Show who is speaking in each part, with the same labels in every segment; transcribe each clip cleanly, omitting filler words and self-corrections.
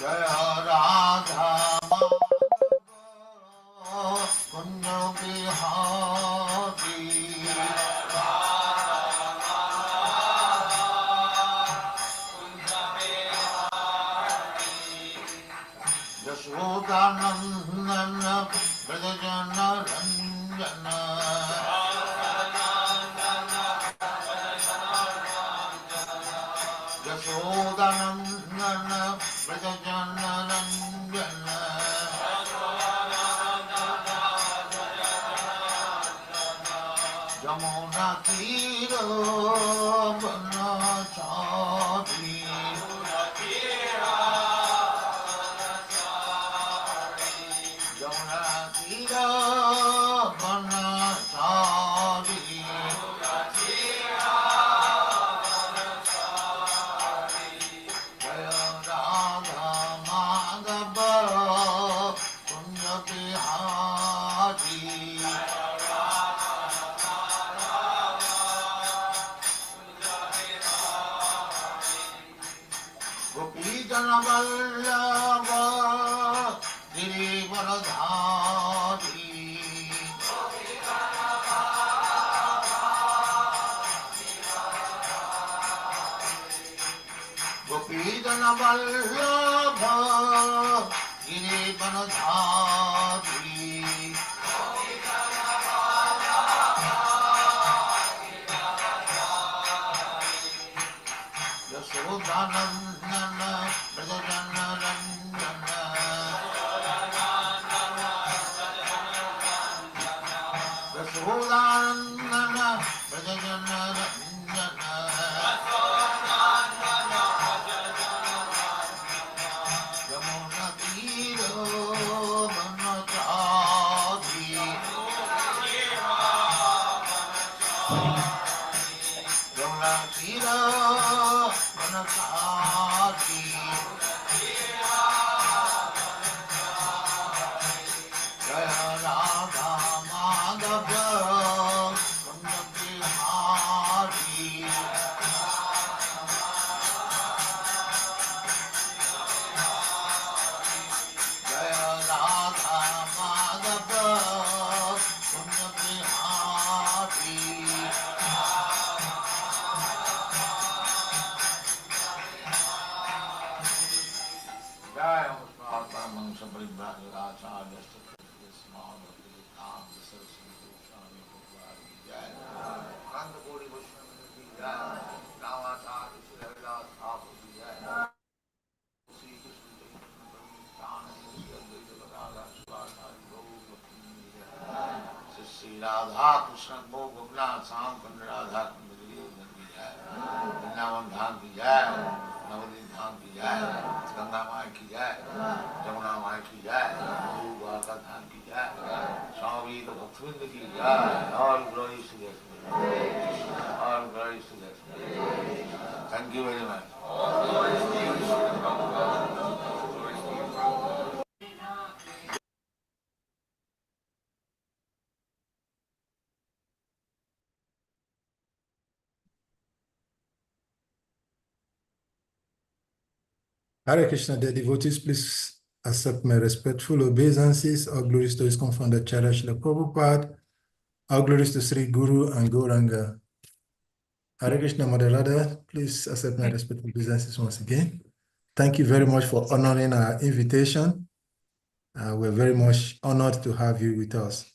Speaker 1: Jaya Radha Madhava Kunja Bihari Yashodanandana Brajajana Ranjana Yashodanandana Brajajana Ranjana Jamuna Tira Banachari Jamuna Tira Banachari Jaya Radha Madhava Kunja Bihari Gopi Jana Vallabha Girivaradhari Gopi Jana Vallabha Girivaradhari Yashodanandana Brajajana Ranjana Yashodanandana Brajajana Ranjana Yamuna Tira Banachari Yamuna Tira Banachari Jaya Radha Madhava Kunja Bihari Jaya Radha Madhava Kunja Bihari Jaya Mahatma Mansa Paribhraja Acharya Sthathi Small Tam Saraswati Goswami Bhagavad Jaya Nanda Kori Vaishnava Jaya Ramacharya Sri Haridas Thakur Jaya Sri Krishna Chaitanya Sri Advaita Gadadhar Sivasari Gaur Bhakti Jaya Sri Radha Krishna Bhogavna Sam Kanda Radha Kanda Giri Jaya Vrindavan Dham Ki Jaya Navadvip Dham Ki Jaya Ganga Mai Ki Jaya Jamuna Mai Ki Jaya Bhagavatam Dham Ki Jaya Swami Bhaktivinoda Ki Jaya All glories to the All glories to the Thank you very much.
Speaker 2: Hare Krishna, dear devotees, please accept my respectful obeisances. All glories to His confounder, Charya Srila Prabhupada. All glories to Sri Guru and Gauranga. Hare Krishna, Mother Radha, please accept my respectful obeisances once again. Thank you very much for honoring our invitation. We're very much honored to have you with us.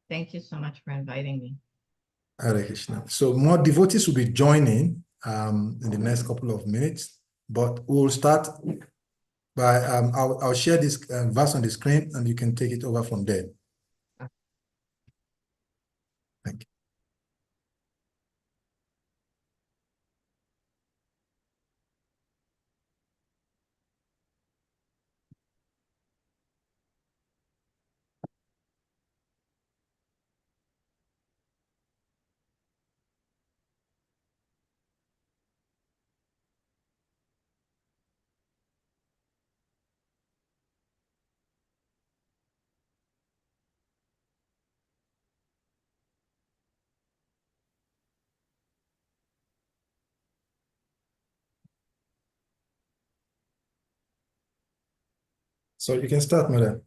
Speaker 3: Thank you so much for inviting me.
Speaker 2: Hare Krishna. So more devotees will be joining in the next couple of minutes, but we'll start by, I'll share this verse on the screen and you can take it over from there. Thank you. So you can start, madam.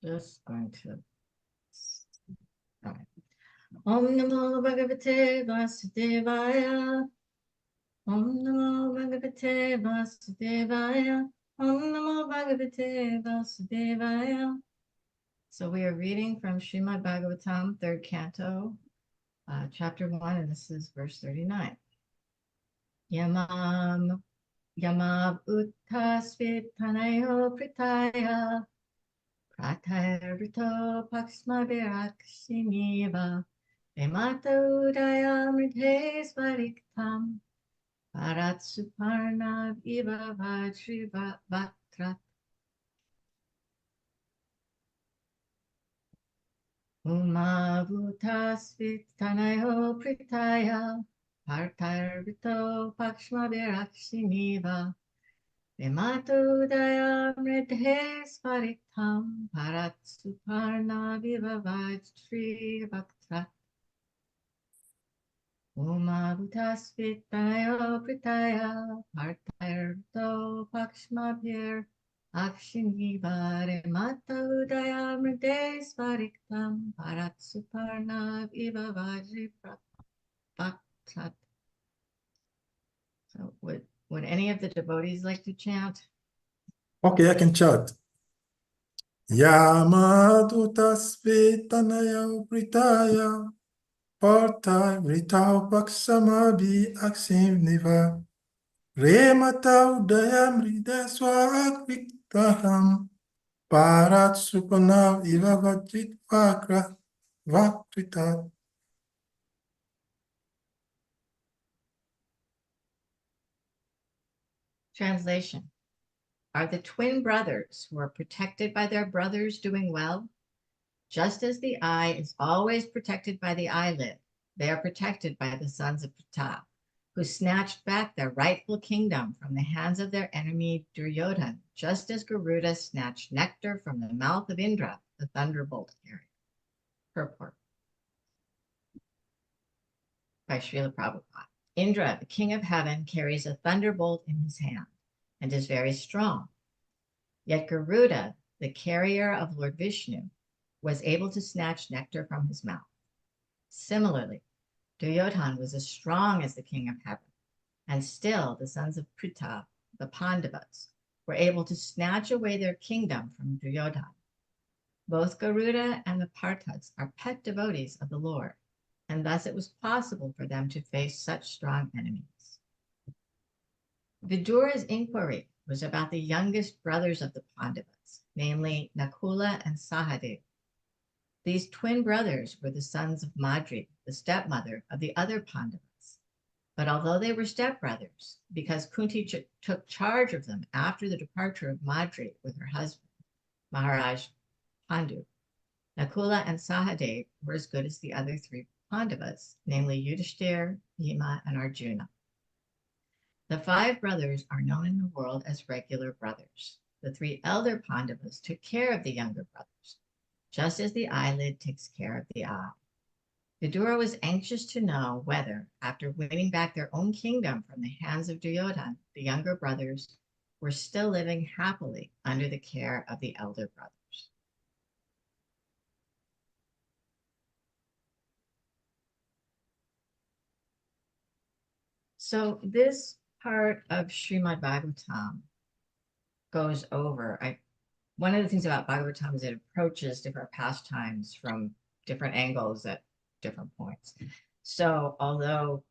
Speaker 3: Just going to. All right. Om Namo Bhagavate Vasudevaya. Om Namo Bhagavate Vasudevaya. Om Namo Bhagavate Vasudevaya. So we are reading from Srimad Bhagavatam, 3rd canto, chapter 1, and this is verse 39. Yamav uttasvitanayo pritaya pratayarito paksmavirakshiniva emata udaya mridhe svariktam paratsuparnav iva vajriva vatrat umavutasvitanayo pritaya pratayarito paksmavirakshiniva Vimatudaya mridhe svariktam bharat suparna vivavajri vaktrat Umavutasvitanayo pritaya partayarto pakshmabhir akshiniva Vimatudaya mridhe svariktam bharat suparna vivavajri vaktrat. So would any of the devotees like to chant?
Speaker 2: Okay, I can chant. Yamadutasvetanaya pritaya parta vritau paksamabhi aksim niva remata udayam rideswa akviktaham parat supanav iva vajrit vakritat.
Speaker 3: Translation. Are the twin brothers who are protected by their brothers doing well? Just as the eye is always protected by the eyelid, they are protected by the sons of Pratap, who snatched back their rightful kingdom from the hands of their enemy Duryodhan, just as Garuda snatched nectar from the mouth of Indra, the thunderbolt carrier. Purport by Srila Prabhupada. Indra, the king of heaven, carries a thunderbolt in his hand and is very strong. Yet Garuda, the carrier of Lord Vishnu, was able to snatch nectar from his mouth. Similarly, Duryodhan was as strong as the king of heaven, and still the sons of Pritha, the Pandavas, were able to snatch away their kingdom from Duryodhan. Both Garuda and the Parthas are pet devotees of the Lord, and thus it was possible for them to face such strong enemies. Vidura's inquiry was about the youngest brothers of the Pandavas, namely Nakula and Sahadeva. These twin brothers were the sons of Madri, the stepmother of the other Pandavas. But although they were stepbrothers, because Kunti took charge of them after the departure of Madri with her husband, Maharaj Pandu, Nakula and Sahadeva were as good as the other three Pandavas, namely Yudhishthir, Bhima, and Arjuna. The 5 brothers are known in the world as regular brothers. The 3 elder Pandavas took care of the younger brothers, just as the eyelid takes care of the eye. Vidura was anxious to know whether, after winning back their own kingdom from the hands of Duryodhan, the younger brothers were still living happily under the care of the elder brothers. So this part of Srimad Bhagavatam goes over, one of the things about Bhagavatam is it approaches different pastimes from different angles at different points. So although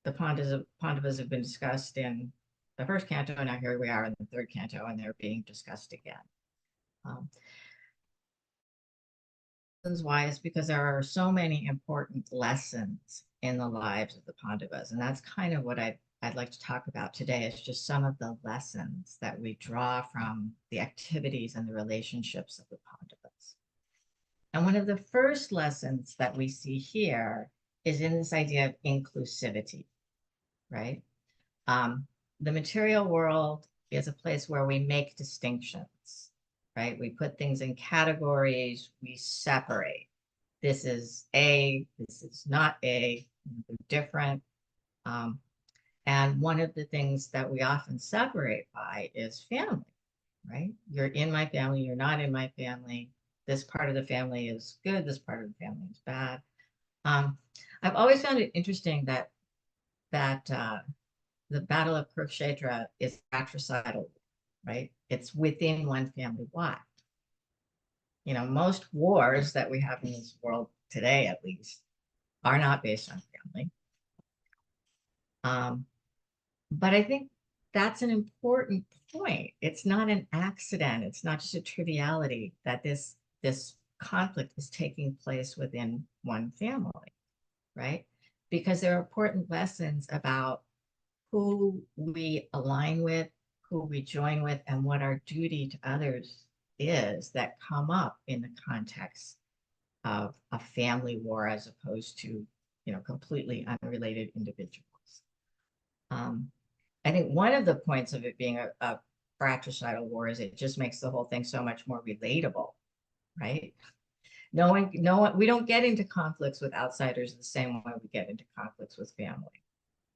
Speaker 3: the Pandavas have been discussed in the 1st canto, and now here we are in the 3rd canto, and they're being discussed again. Why is because there are so many important lessons in the lives of the Pandavas, and that's kind of what I'd like to talk about today, is just some of the lessons that we draw from the activities and the relationships of the Pandavas. And one of the first lessons that we see here is in this idea of inclusivity, right? The material world is a place where we make distinctions, right? We put things in categories, we separate. This is A, this is not A, they're different. And one of the things that we often separate by is family, right? You're in my family, you're not in my family. This part of the family is good, this part of the family is bad. I've always found it interesting that the Battle of Kurukshetra is fratricidal, right? It's within one family. Why? You know, most wars that we have in this world today, at least, are not based on family. But I think that's an important point. It's not an accident. It's not just a triviality that this conflict is taking place within one family, right? Because there are important lessons about who we align with, who we join with, and what our duty to others is that come up in the context of a family war as opposed to, you know, completely unrelated individuals. I think one of the points of it being a fratricidal war is it just makes the whole thing so much more relatable, right? No one, we don't get into conflicts with outsiders the same way we get into conflicts with family,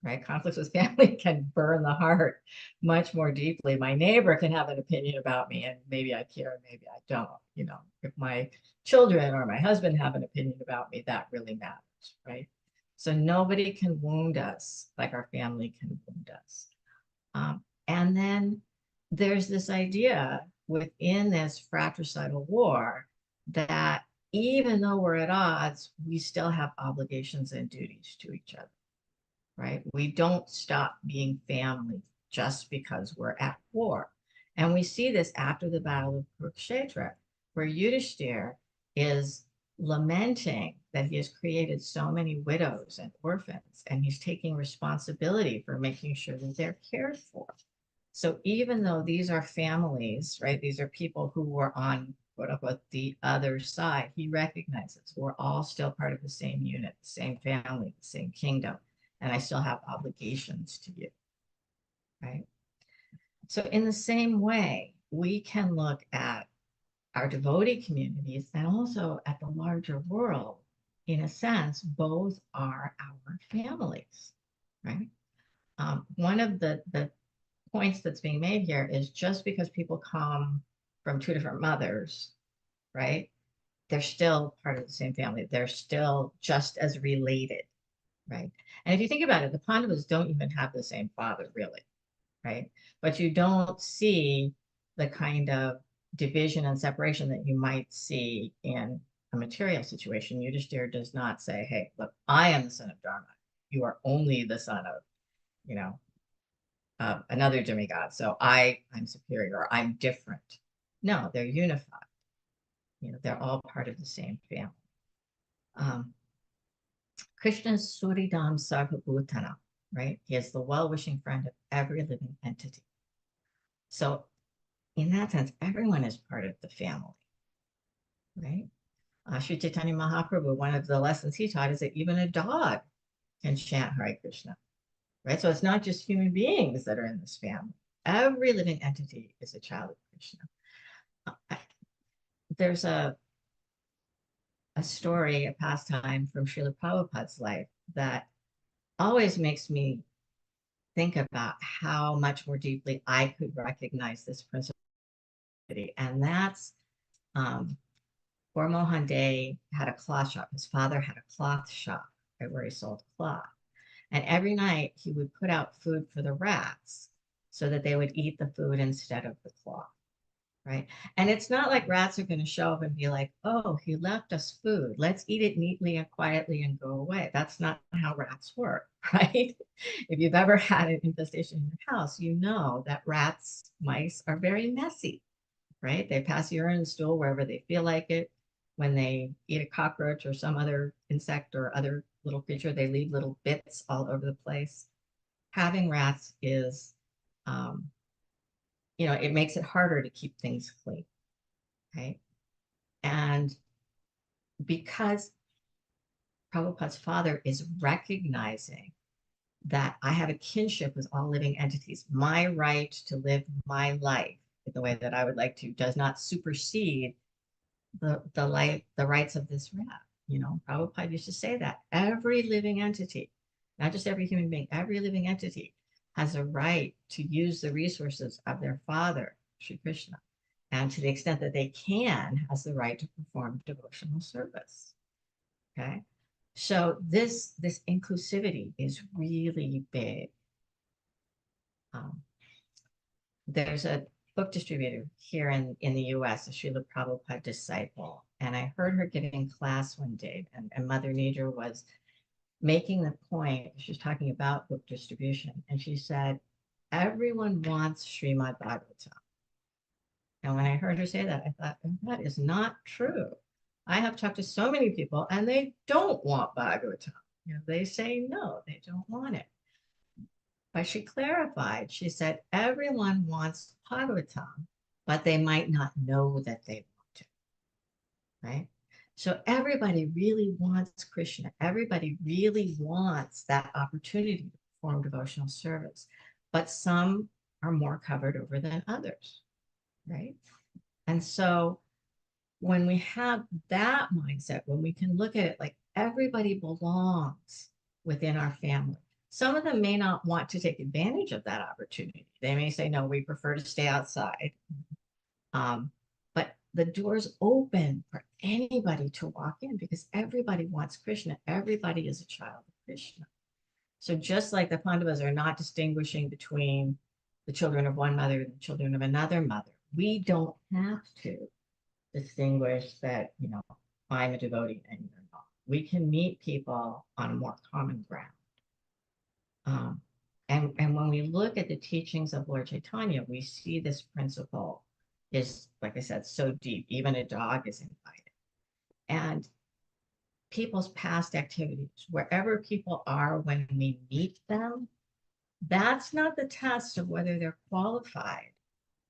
Speaker 3: right? Conflicts with family can burn the heart much more deeply. My neighbor can have an opinion about me and maybe I care, maybe I don't. You know, if my children or my husband have an opinion about me, that really matters, right? So nobody can wound us like our family can wound us. And then there's this idea within this fratricidal war that even though we're at odds, we still have obligations and duties to each other, right? We don't stop being family just because we're at war. And we see this after the Battle of Kurukshetra, where Yudhishthira is lamenting that he has created so many widows and orphans, and he's taking responsibility for making sure that they're cared for. So even though these are families, right, these are people who were on, quote unquote, the other side, he recognizes we're all still part of the same unit, the same family, the same kingdom, and I still have obligations to you, right? So in the same way, we can look at our devotee communities and also at the larger world. In a sense, both are our families, right? One of the points that's being made here is just because people come from two different mothers, right? They're still part of the same family. They're still just as related, right? And if you think about it, the Pandavas don't even have the same father, really, right? But you don't see the kind of division and separation that you might see in a material situation. Yudhishthira does not say, hey, look, I am the son of Dharma. You are only the son of, you know, another demigod. So I'm superior, I'm different. No, they're unified. You know, they're all part of the same family. Krishna's Suridam Sarvabhutana, right? He is the well-wishing friend of every living entity. So in that sense, everyone is part of the family, right? Sri Chaitanya Mahaprabhu, one of the lessons he taught is that even a dog can chant Hare Krishna, right? So it's not just human beings that are in this family. Every living entity is a child of Krishna. There's a story, a pastime from Srila Prabhupada's life that always makes me think about how much more deeply I could recognize this principle. And that's poor Mohan Day had a cloth shop. His father had a cloth shop, right, where he sold cloth. And every night he would put out food for the rats so that they would eat the food instead of the cloth, right? And it's not like rats are going to show up and be like, oh, he left us food. Let's eat it neatly and quietly and go away. That's not how rats work, right? If you've ever had an infestation in your house, you know that rats, mice are very messy, right? They pass urine and stool wherever they feel like it. When they eat a cockroach or some other insect or other little creature, they leave little bits all over the place. Having rats is, you know, it makes it harder to keep things clean, right? And because Prabhupada's father is recognizing that I have a kinship with all living entities, my right to live my life in the way that I would like to does not supersede the rights of this rat. You know, Prabhupada used to say that every living entity, not just every human being, every living entity has a right to use the resources of their father Sri Krishna. And to the extent that they can, has the right to perform devotional service. Okay. So this inclusivity is really big. There's a book distributor here in the US, a Srila Prabhupada disciple, and I heard her giving class one day, and Mother Nidra was making the point, she was talking about book distribution, and she said, everyone wants Srimad Bhagavatam. And when I heard her say that, I thought, that is not true. I have talked to so many people and they don't want Bhagavatam. You know, they say no, they don't want it. But she clarified, she said, everyone wants Bhagavatam, but they might not know that they want it, right? So everybody really wants Krishna. Everybody really wants that opportunity to perform devotional service, but some are more covered over than others, right? And so when we have that mindset, when we can look at it like everybody belongs within our family, some of them may not want to take advantage of that opportunity. They may say, no, we prefer to stay outside. But the door's open for anybody to walk in because everybody wants Krishna. Everybody is a child of Krishna. So just like the Pandavas are not distinguishing between the children of one mother and the children of another mother, we don't have to distinguish that, you know, I'm a devotee and you're not. We can meet people on a more common ground. And when we look at the teachings of Lord Chaitanya, we see this principle is, like I said, so deep. Even a dog is invited. And people's past activities, wherever people are when we meet them, that's not the test of whether they're qualified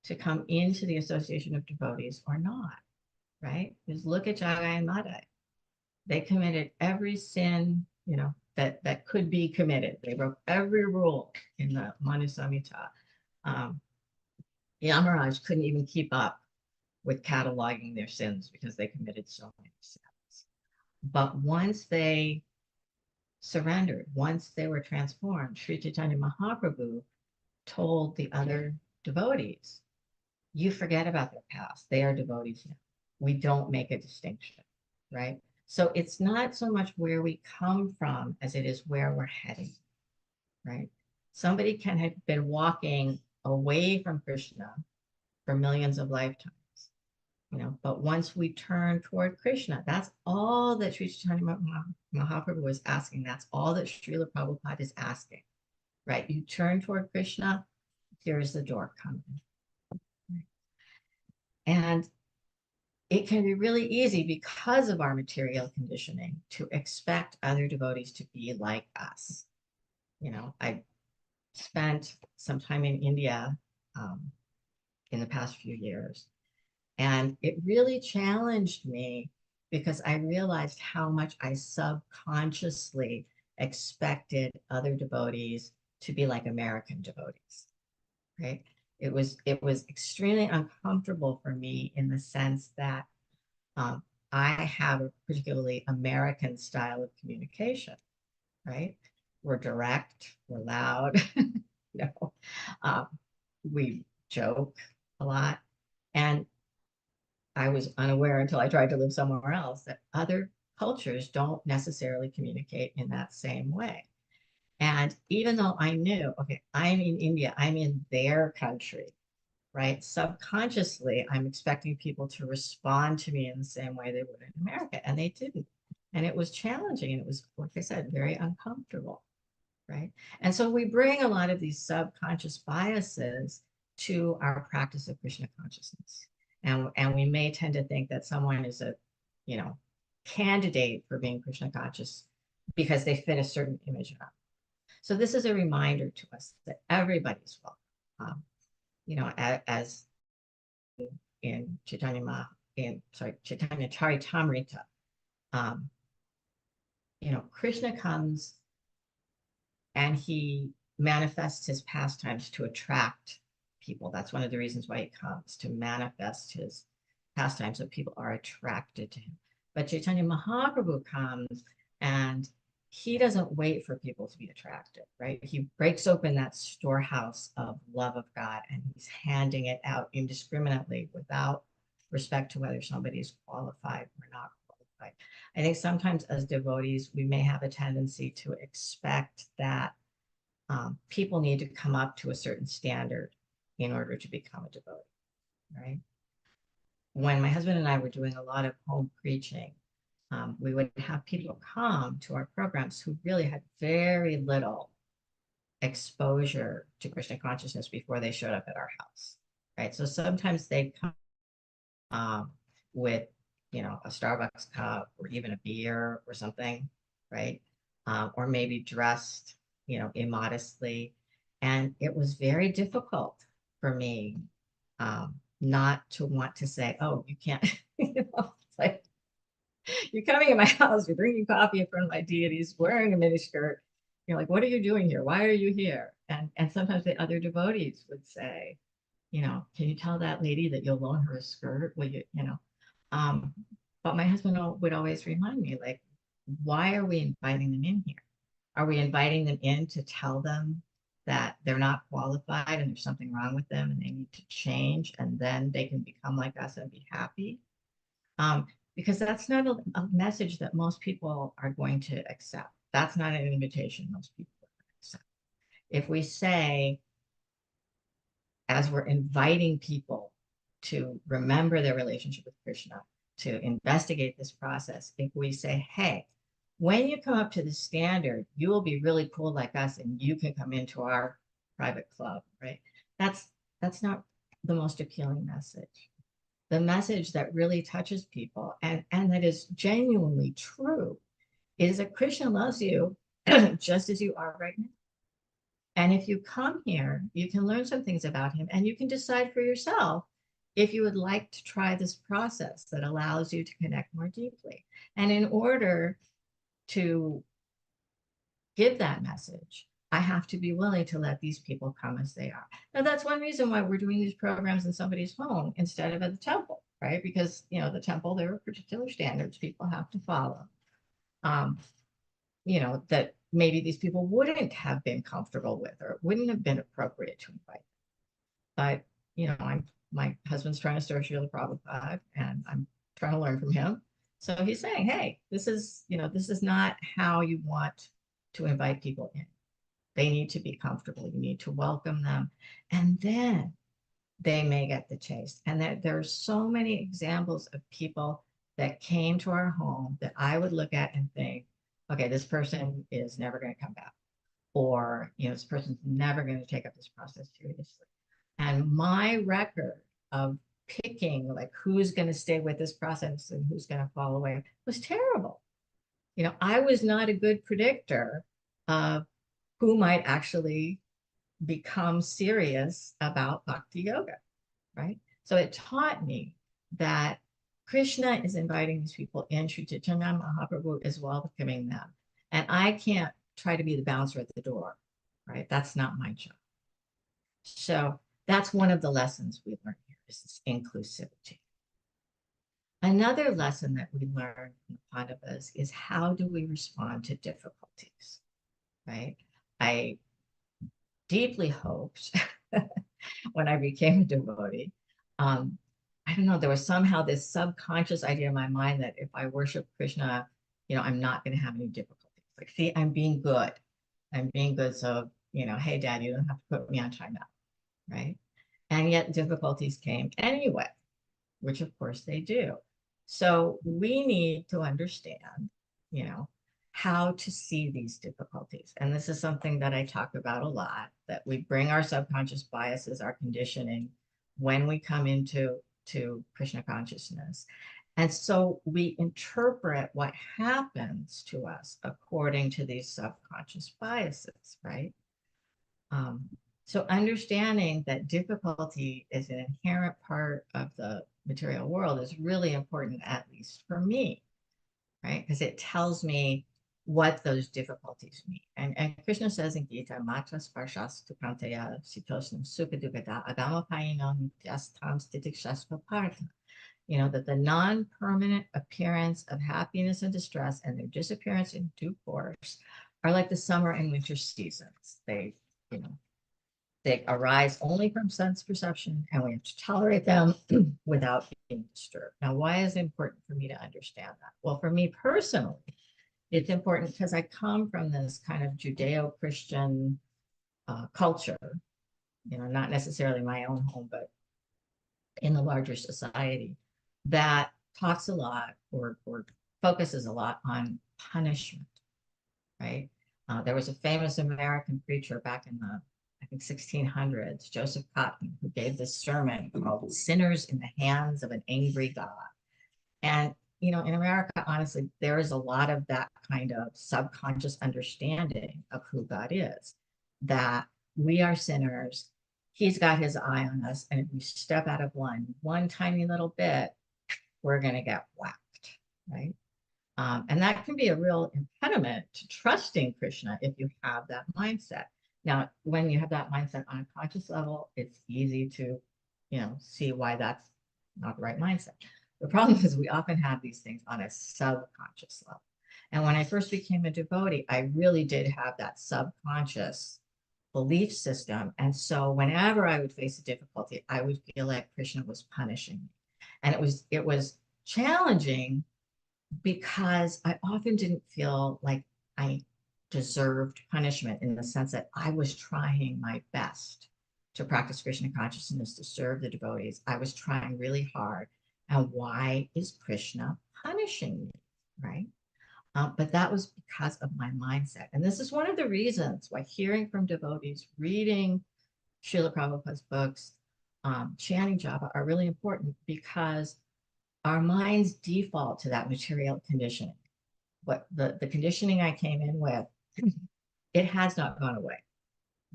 Speaker 3: to come into the association of devotees or not, right? Because look at Jagai and Madai. They committed every sin, you know, that could be committed. They broke every rule in the Manu Samhita. Yamaraj couldn't even keep up with cataloging their sins because they committed so many sins. But once they surrendered, once they were transformed, Sri Chaitanya Mahaprabhu told the other devotees, you forget about their past. They are devotees now. We don't make a distinction, right? So it's not so much where we come from as it is where we're heading, right? Somebody can have been walking away from Krishna for millions of lifetimes, you know, but once we turn toward Krishna, that's all that Sri Chaitanya Mahaprabhu was asking. That's all that Srila Prabhupada is asking, right? You turn toward Krishna, here's the door coming. And it can be really easy because of our material conditioning to expect other devotees to be like us. You know, I spent some time in India in the past few years, and it really challenged me because I realized how much I subconsciously expected other devotees to be like American devotees, right? It was extremely uncomfortable for me in the sense that I have a particularly American style of communication, right? We're direct, we're loud, you know, we joke a lot. And I was unaware until I tried to live somewhere else that other cultures don't necessarily communicate in that same way. And even though I knew, okay, I'm in India, I'm in their country, right? Subconsciously, I'm expecting people to respond to me in the same way they would in America, and they didn't. And it was challenging, and it was, like I said, very uncomfortable, right? And so we bring a lot of these subconscious biases to our practice of Krishna consciousness. And we may tend to think that someone is a, you know, candidate for being Krishna conscious because they fit a certain image up. So this is a reminder to us that everybody's welcome. You know, as in Chaitanya Charitamrita, you know, Krishna comes and he manifests his pastimes to attract people. That's one of the reasons why he comes, to manifest his pastimes so people are attracted to him. But Chaitanya Mahaprabhu comes and he doesn't wait for people to be attracted, right? He breaks open that storehouse of love of God and he's handing it out indiscriminately without respect to whether somebody is qualified or not qualified. I think sometimes as devotees, we may have a tendency to expect that people need to come up to a certain standard in order to become a devotee, right? When my husband and I were doing a lot of home preaching, we would have people come to our programs who really had very little exposure to Krishna consciousness before they showed up at our house, right? So sometimes they'd come with, a Starbucks cup or even a beer or something, right? Or maybe dressed, immodestly. And it was very difficult for me not to want to say, oh, you can't, it's like, you're coming in my house, you're drinking coffee in front of my deities, wearing a miniskirt. You're like, what are you doing here? Why are you here? And sometimes the other devotees would say, can you tell that lady that you'll loan her a skirt? Will you, but my husband would always remind me, like, why are we inviting them in here? Are we inviting them in to tell them that they're not qualified and there's something wrong with them and they need to change and then they can become like us and be happy? Because that's not a message that most people are going to accept. That's not an invitation most people are going to accept. If we say, as we're inviting people to remember their relationship with Krishna, to investigate this process, if we say, hey, when you come up to the standard, you will be really cool like us and you can come into our private club, right? That's not the most appealing message. The message that really touches people and that is genuinely true is that Krishna loves you just as you are right now. And if you come here, you can learn some things about him and you can decide for yourself if you would like to try this process that allows you to connect more deeply. And in order to give that message, I have to be willing to let these people come as they are. Now, that's one reason why we're doing these programs in somebody's home instead of at the temple, right? Because, the temple, there are particular standards people have to follow, that maybe these people wouldn't have been comfortable with or wouldn't have been appropriate to invite. But, my husband's trying to serve Srila Prabhupada and I'm trying to learn from him. So he's saying, hey, this is not how you want to invite people in. They need to be comfortable. You need to welcome them. And then they may get the taste. And there are so many examples of people that came to our home that I would look at and think, okay, this person is never going to come back. Or, this person's never going to take up this process seriously. And my record of picking like who's going to stay with this process and who's going to fall away was terrible. I was not a good predictor of who might actually become serious about bhakti yoga, right? So it taught me that Krishna is inviting these people in, Sri Chaitanya Mahaprabhu is welcoming them. And I can't try to be the bouncer at the door, right? That's not my job. So that's one of the lessons we learned here is this inclusivity. Another lesson that we learned from the Pandavas is how do we respond to difficulties, right? I deeply hoped when I became a devotee, I don't know, there was somehow this subconscious idea in my mind that if I worship Krishna, I'm not going to have any difficulties. Like, see, I'm being good. I'm being good. So, hey, Dad, you don't have to put me on timeout, right? And yet difficulties came anyway, which of course they do. So we need to understand, how to see these difficulties. And this is something that I talk about a lot, that we bring our subconscious biases, our conditioning, when we come into Krishna consciousness. And so we interpret what happens to us according to these subconscious biases, right? So understanding that difficulty is an inherent part of the material world is really important, at least for me, right? Because it tells me what those difficulties mean. And Krishna says in Gita, Matra Sparshas Tukantaya Sitosnam Sukha Dukata Adama Payinam Nityastam Stitikshasva Partha. you know, that the non-permanent appearance of happiness and distress and their disappearance in due course are like the summer and winter seasons. They, you know, they arise only from sense perception, and we have to tolerate them without being disturbed. Now, why is it important for me to understand that? Well, for me personally, it's important because I come from this kind of Judeo-Christian culture, you know, not necessarily my own home, but in the larger society that talks a lot or focuses a lot on punishment, right? There was a famous American preacher back in the, I think, 1600s, Joseph Cotton, who gave this sermon called Sinners in the Hands of an Angry God. And, you know, in America, honestly, there is a lot of that kind of subconscious understanding of who God is, that we are sinners. He's got his eye on us. And if we step out of one tiny little bit, we're going to get whacked, right? And that can be a real impediment to trusting Krishna if you have that mindset. Now, when you have that mindset on a conscious level, it's easy to, you know, see why that's not the right mindset. The problem is we often have these things on a subconscious level. And when I first became a devotee, I really did have that subconscious belief system. And so whenever I would face a difficulty, I would feel like Krishna was punishing me. And it was challenging because I often didn't feel like I deserved punishment in the sense that I was trying my best to practice Krishna consciousness, to serve the devotees. I was trying really hard. And why is Krishna punishing me, right? But that was because of my mindset. And this is one of the reasons why hearing from devotees, reading Srila Prabhupada's books, chanting japa are really important, because our minds default to that material conditioning. But the conditioning I came in with, it has not gone away.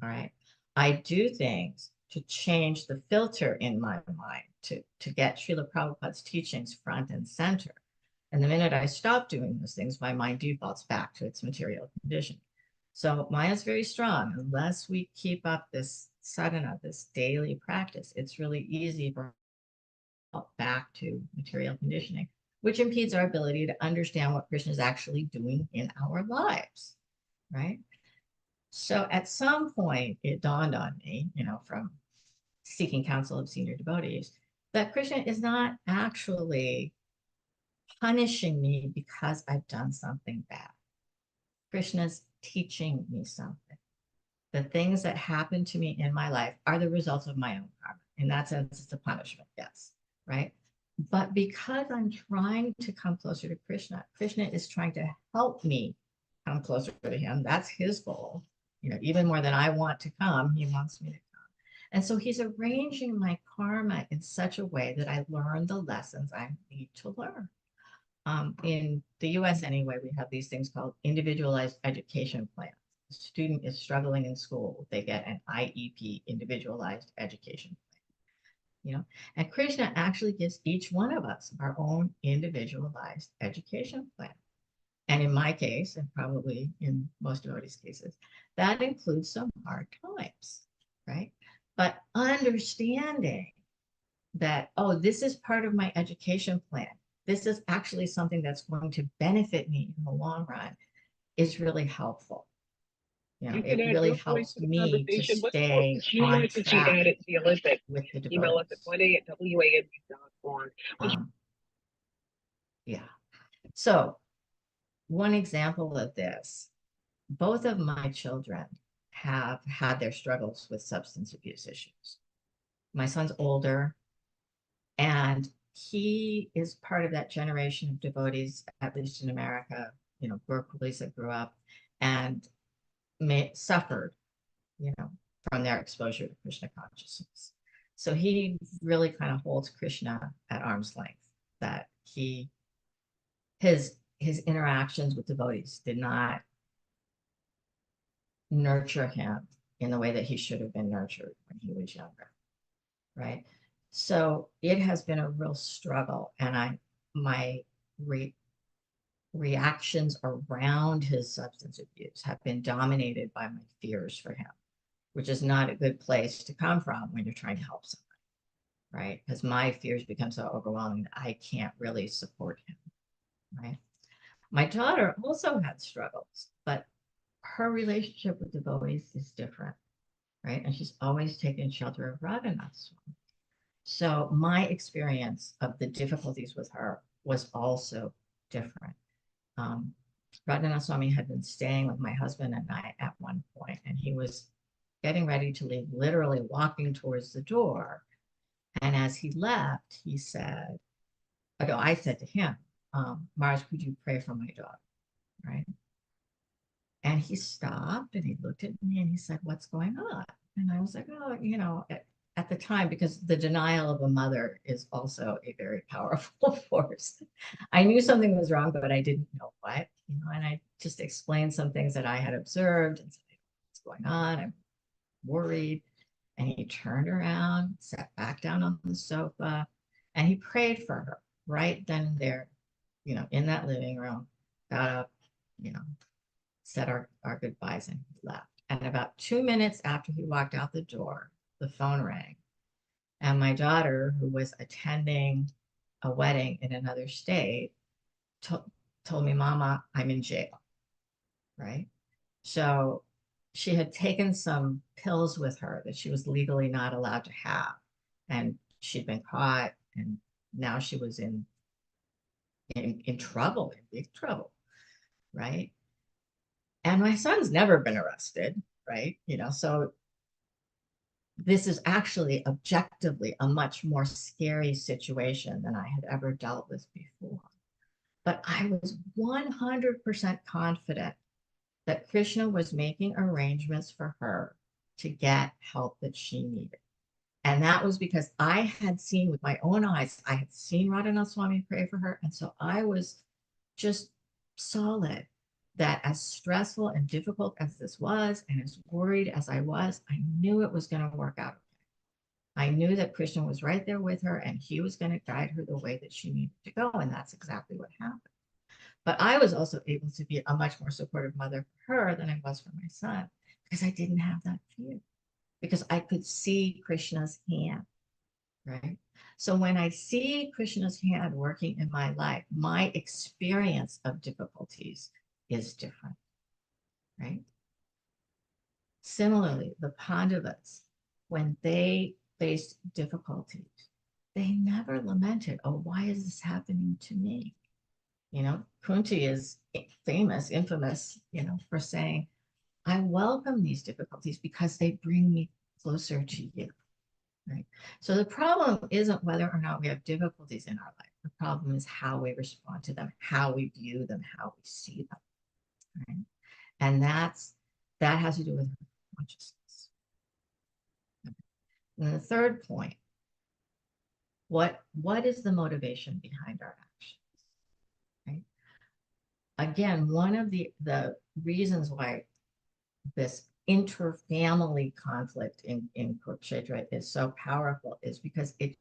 Speaker 3: All right. I do things to change the filter in my mind to get Srila Prabhupada's teachings front and center. And the minute I stop doing those things, my mind defaults back to its material condition. So mine is very strong. Unless we keep up this sadhana, this daily practice, it's really easy for back to material conditioning, which impedes our ability to understand what Krishna is actually doing in our lives, right? So at some point, it dawned on me, you know, from seeking counsel of senior devotees, that Krishna is not actually punishing me because I've done something bad. Krishna's teaching me something. The things that happen to me in my life are the results of my own karma. In that sense, it's a punishment, yes, right? But because I'm trying to come closer to Krishna, Krishna is trying to help me come closer to him. That's his goal. You know, even more than I want to come, he wants me to come. And so he's arranging my karma in such a way that I learn the lessons I need to learn. In the US anyway, we have these things called individualized education plans. The student is struggling in school, they get an IEP, individualized education plan. You know, and Krishna actually gives each one of us our own individualized education plan. And in my case, and probably in most devotees' cases, that includes some hard times, right? But understanding that, oh, this is part of my education plan, this is actually something that's going to benefit me in the long run, is really helpful. You know, it really helps me to stay on track with the devotees.
Speaker 4: Email us at 1a@wamu.org.
Speaker 3: Yeah. So one example of this, both of my children have had their struggles with substance abuse issues. My son's older, and he is part of that generation of devotees, at least in America, you know, Gurukhulis that grew up and suffered, you know, from their exposure to Krishna consciousness. So he really kind of holds Krishna at arm's length, that his interactions with devotees did not nurture him in the way that he should have been nurtured when he was younger, right? So it has been a real struggle, and my reactions around his substance abuse have been dominated by my fears for him, which is not a good place to come from when you're trying to help somebody. right? Because my fears become so overwhelming that I can't really support him, right? My daughter also had struggles, but her relationship with devotees is different, right? And she's always taken shelter of Radhanath. So my experience of the difficulties with her was also different. Radhanath Swami had been staying with my husband and I at one point, and he was getting ready to leave, literally walking towards the door. And as he left, he said, I said to him, Maharaj, could you pray for my daughter? Right. And he stopped and he looked at me and he said, what's going on? And I was like, oh, at the time, because the denial of a mother is also a very powerful force. I knew something was wrong, but I didn't know what, and I just explained some things that I had observed and said, what's going on? I'm worried. And he turned around, sat back down on the sofa, and he prayed for her right then and there, in that living room, got up, said our goodbyes and left. And about 2 minutes after he walked out the door, the phone rang. And my daughter, who was attending a wedding in another state, told me, Mama, I'm in jail, right? So she had taken some pills with her that she was legally not allowed to have. And she'd been caught, and now she was in trouble, in big trouble, right? And my son's never been arrested, right? So this is actually objectively a much more scary situation than I had ever dealt with before. But I was 100% confident that Krishna was making arrangements for her to get help that she needed. And that was because I had seen with my own eyes, I had seen Radhanath Swami pray for her. And so I was just solid that as stressful and difficult as this was, and as worried as I was, I knew it was going to work out. I knew that Krishna was right there with her and he was going to guide her the way that she needed to go. And that's exactly what happened. But I was also able to be a much more supportive mother for her than I was for my son, because I didn't have that fear, because I could see Krishna's hand, right? So when I see Krishna's hand working in my life, my experience of difficulties is different, right? Similarly, the Pandavas, when they faced difficulties, they never lamented, oh, why is this happening to me? Kunti is infamous, for saying, I welcome these difficulties because they bring me closer to you, right? So the problem isn't whether or not we have difficulties in our life. The problem is how we respond to them, how we view them, how we see them, right? And that has to do with consciousness. And the third point, what is the motivation behind our actions, right? Again, one of the reasons why this interfamily conflict in Kurukshetra is so powerful is because it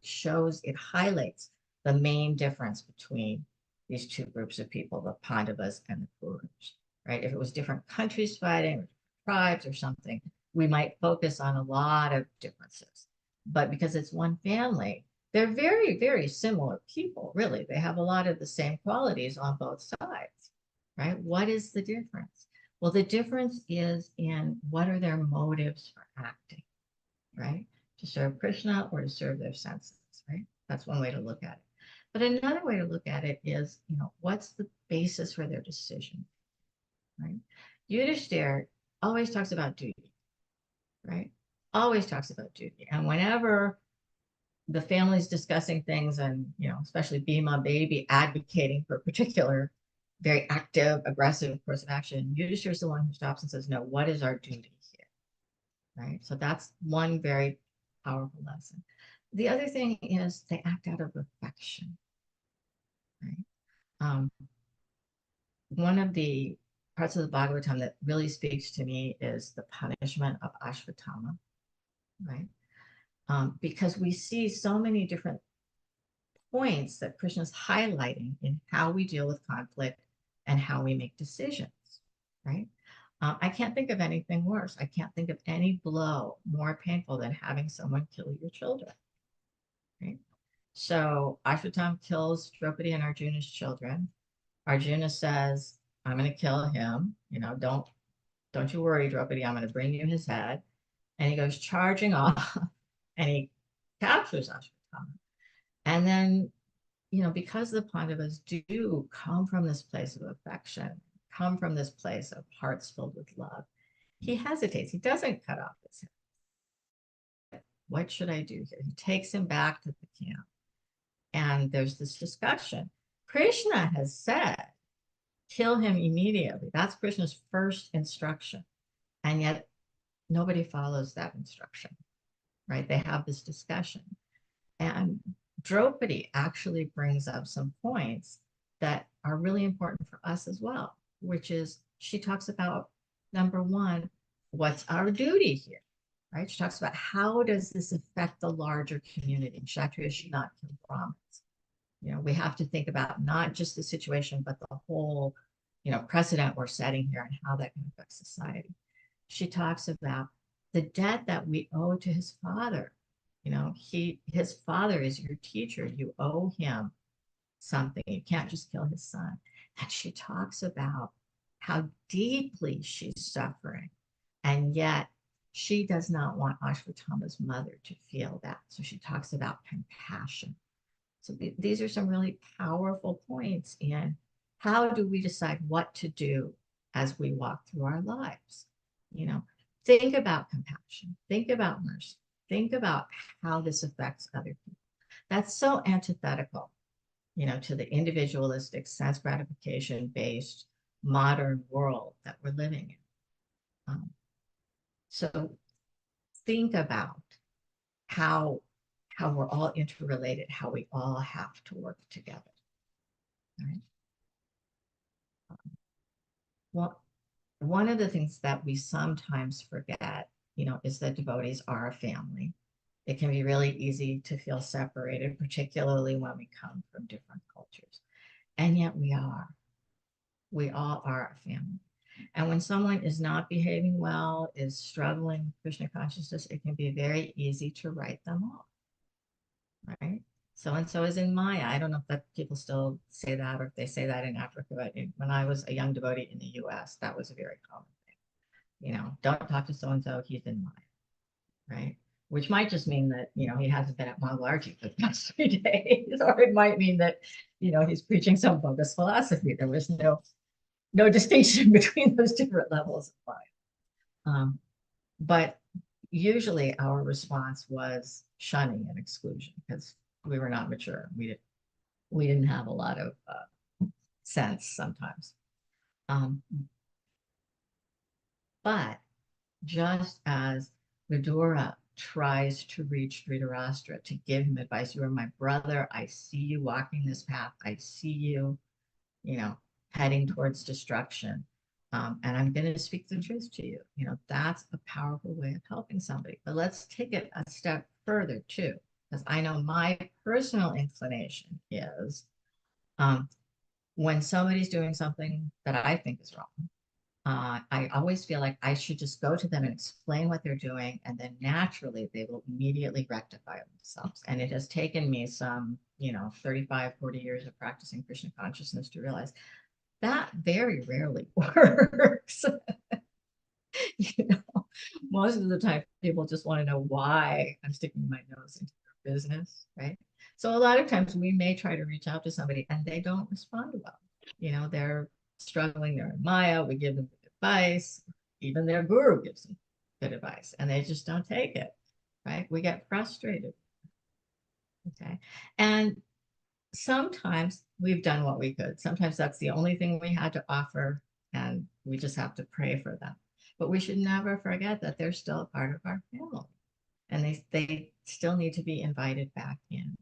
Speaker 3: highlights the main difference between these two groups of people, the Pandavas and the Kurus, right? If it was different countries fighting, or tribes or something, we might focus on a lot of differences. But because it's one family, they're very, very similar people, really. They have a lot of the same qualities on both sides, right? What is the difference? Well, the difference is in what are their motives for acting, right? To serve Krishna or to serve their senses, right? That's one way to look at it. But another way to look at it is, what's the basis for their decision, right? Yudhishthira always talks about duty, right? Always talks about duty. And whenever the family's discussing things and, especially Bhima baby advocating for a particular very active, aggressive course of action, Yudhishthira is the one who stops and says, no, what is our duty here, right? So that's one very powerful lesson. The other thing is they act out of affection, right? One of the parts of the Bhagavatam that really speaks to me is the punishment of Ashvatthama, right? Because we see so many different points that Krishna's highlighting in how we deal with conflict and how we make decisions, right? I can't think of anything worse. I can't think of any blow more painful than having someone kill your children, So Ashwatthama kills Draupadi and Arjuna's children. Arjuna says, I'm going to kill him. Don't you worry, Draupadi, I'm going to bring you his head. And he goes charging off and he captures Ashwatthama. And then, because the Pandavas do come from this place of affection, come from this place of hearts filled with love, he hesitates. He doesn't cut off his head. What should I do here? He takes him back to the camp. And there's this discussion. Krishna has said, kill him immediately. That's Krishna's first instruction. And yet nobody follows that instruction, right? They have this discussion. And Draupadi actually brings up some points that are really important for us as well, which is she talks about, number one, what's our duty here, right? She talks about how does this affect the larger community? Kshatriyas should not kill Brahmins. We have to think about not just the situation, but the whole, precedent we're setting here and how that can affect society. She talks about the debt that we owe to his father. His father is your teacher. You owe him something. You can't just kill his son. And she talks about how deeply she's suffering. And yet she does not want Ashwatthama's mother to feel that. So she talks about compassion. So these are some really powerful points in how do we decide what to do as we walk through our lives. Think about compassion, think about mercy, think about how this affects other people. That's so antithetical, to the individualistic, sense gratification based modern world that we're living in. So think about how we're all interrelated, how we all have to work together. All right. Well, one of the things that we sometimes forget, is that devotees are a family. It can be really easy to feel separated, particularly when we come from different cultures. And yet we are. We all are a family. And when someone is not behaving well, is struggling with Krishna consciousness, it can be very easy to write them off. Right? So-and-so is in Maya. I don't know if that people still say that or if they say that in Africa, but when I was a young devotee in the US, that was a very common thing. Don't talk to so-and-so, he's in Maya, right? Which might just mean that, he hasn't been at Mangalarji for the past 3 days, or it might mean that, he's preaching some bogus philosophy. There was no distinction between those different levels of Maya. But usually our response was shunning and exclusion because we were not mature. We didn't have a lot of sense sometimes. But just as Vidura tries to reach Dhritarashtra to give him advice, you are my brother. I see you walking this path. I see you, heading towards destruction. And I'm going to speak the truth to you. That's a powerful way of helping somebody. But let's take it a step further too, because I know my personal inclination is when somebody's doing something that I think is wrong, I always feel like I should just go to them and explain what they're doing, and then naturally they will immediately rectify themselves. And it has taken me some, 35, 40 years of practicing Krishna consciousness to realize that very rarely works. Most of the time people just want to know why I'm sticking my nose into their business, right? So a lot of times we may try to reach out to somebody and they don't respond well. They're struggling, they're in Maya, we give them good advice, even their guru gives them good advice, and they just don't take it, right? We get frustrated, okay? And sometimes we've done what we could. Sometimes that's the only thing we had to offer, and we just have to pray for them. But we should never forget that they're still a part of our family, and they still need to be invited back in.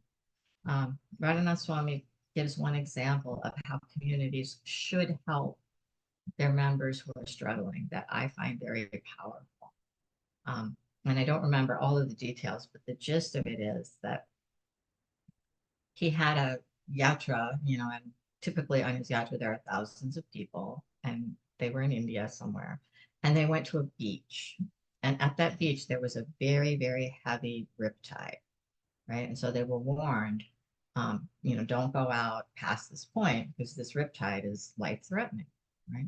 Speaker 3: Radhanath Swami gives one example of how communities should help their members who are struggling that I find very powerful. And I don't remember all of the details, but the gist of it is that he had a yatra, and typically on his yatra there are thousands of people, and they were in India somewhere, and they went to a beach. And at that beach, there was a very, very heavy riptide, right? And so they were warned Don't go out past this point because this riptide is life threatening, right?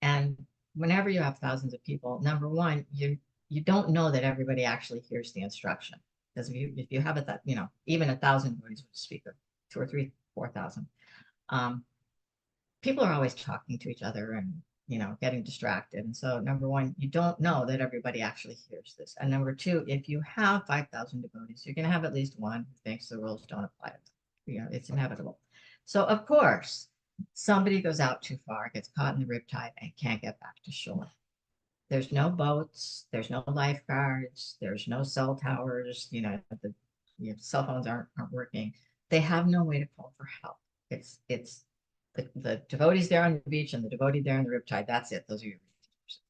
Speaker 3: And whenever you have thousands of people, number one, you don't know that everybody actually hears the instruction. Because if you have it that, even 1,000 devotees would speak of 2 or 3, 4,000. People are always talking to each other and, getting distracted. And so number one, you don't know that everybody actually hears this. And number two, if you have 5,000 devotees, you're going to have at least one who thinks the rules don't apply to them. It's inevitable. So of course, somebody goes out too far, gets caught in the riptide and can't get back to shore. There's no boats, there's no lifeguards, there's no cell towers, the cell phones aren't working. They have no way to call for help. It's the devotees there on the beach and the devotee there in the riptide. That's it. Those are your teachers.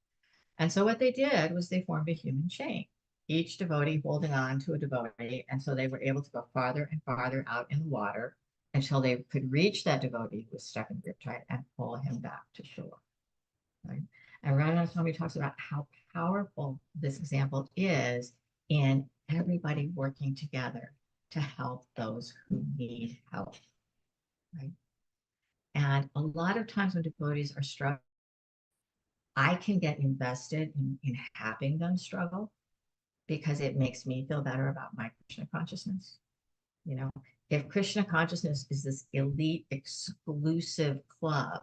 Speaker 3: And so what they did was they formed a human chain, each devotee holding on to a devotee. And so they were able to go farther and farther out in the water until they could reach that devotee who was stuck in the riptide and pull him back to shore. Right? And Radha Swami talks about how powerful this example is in everybody working together to help those who need help. Right? And a lot of times when devotees are struggling, I can get invested in having them struggle because it makes me feel better about my Krishna consciousness. If Krishna consciousness is this elite, exclusive club,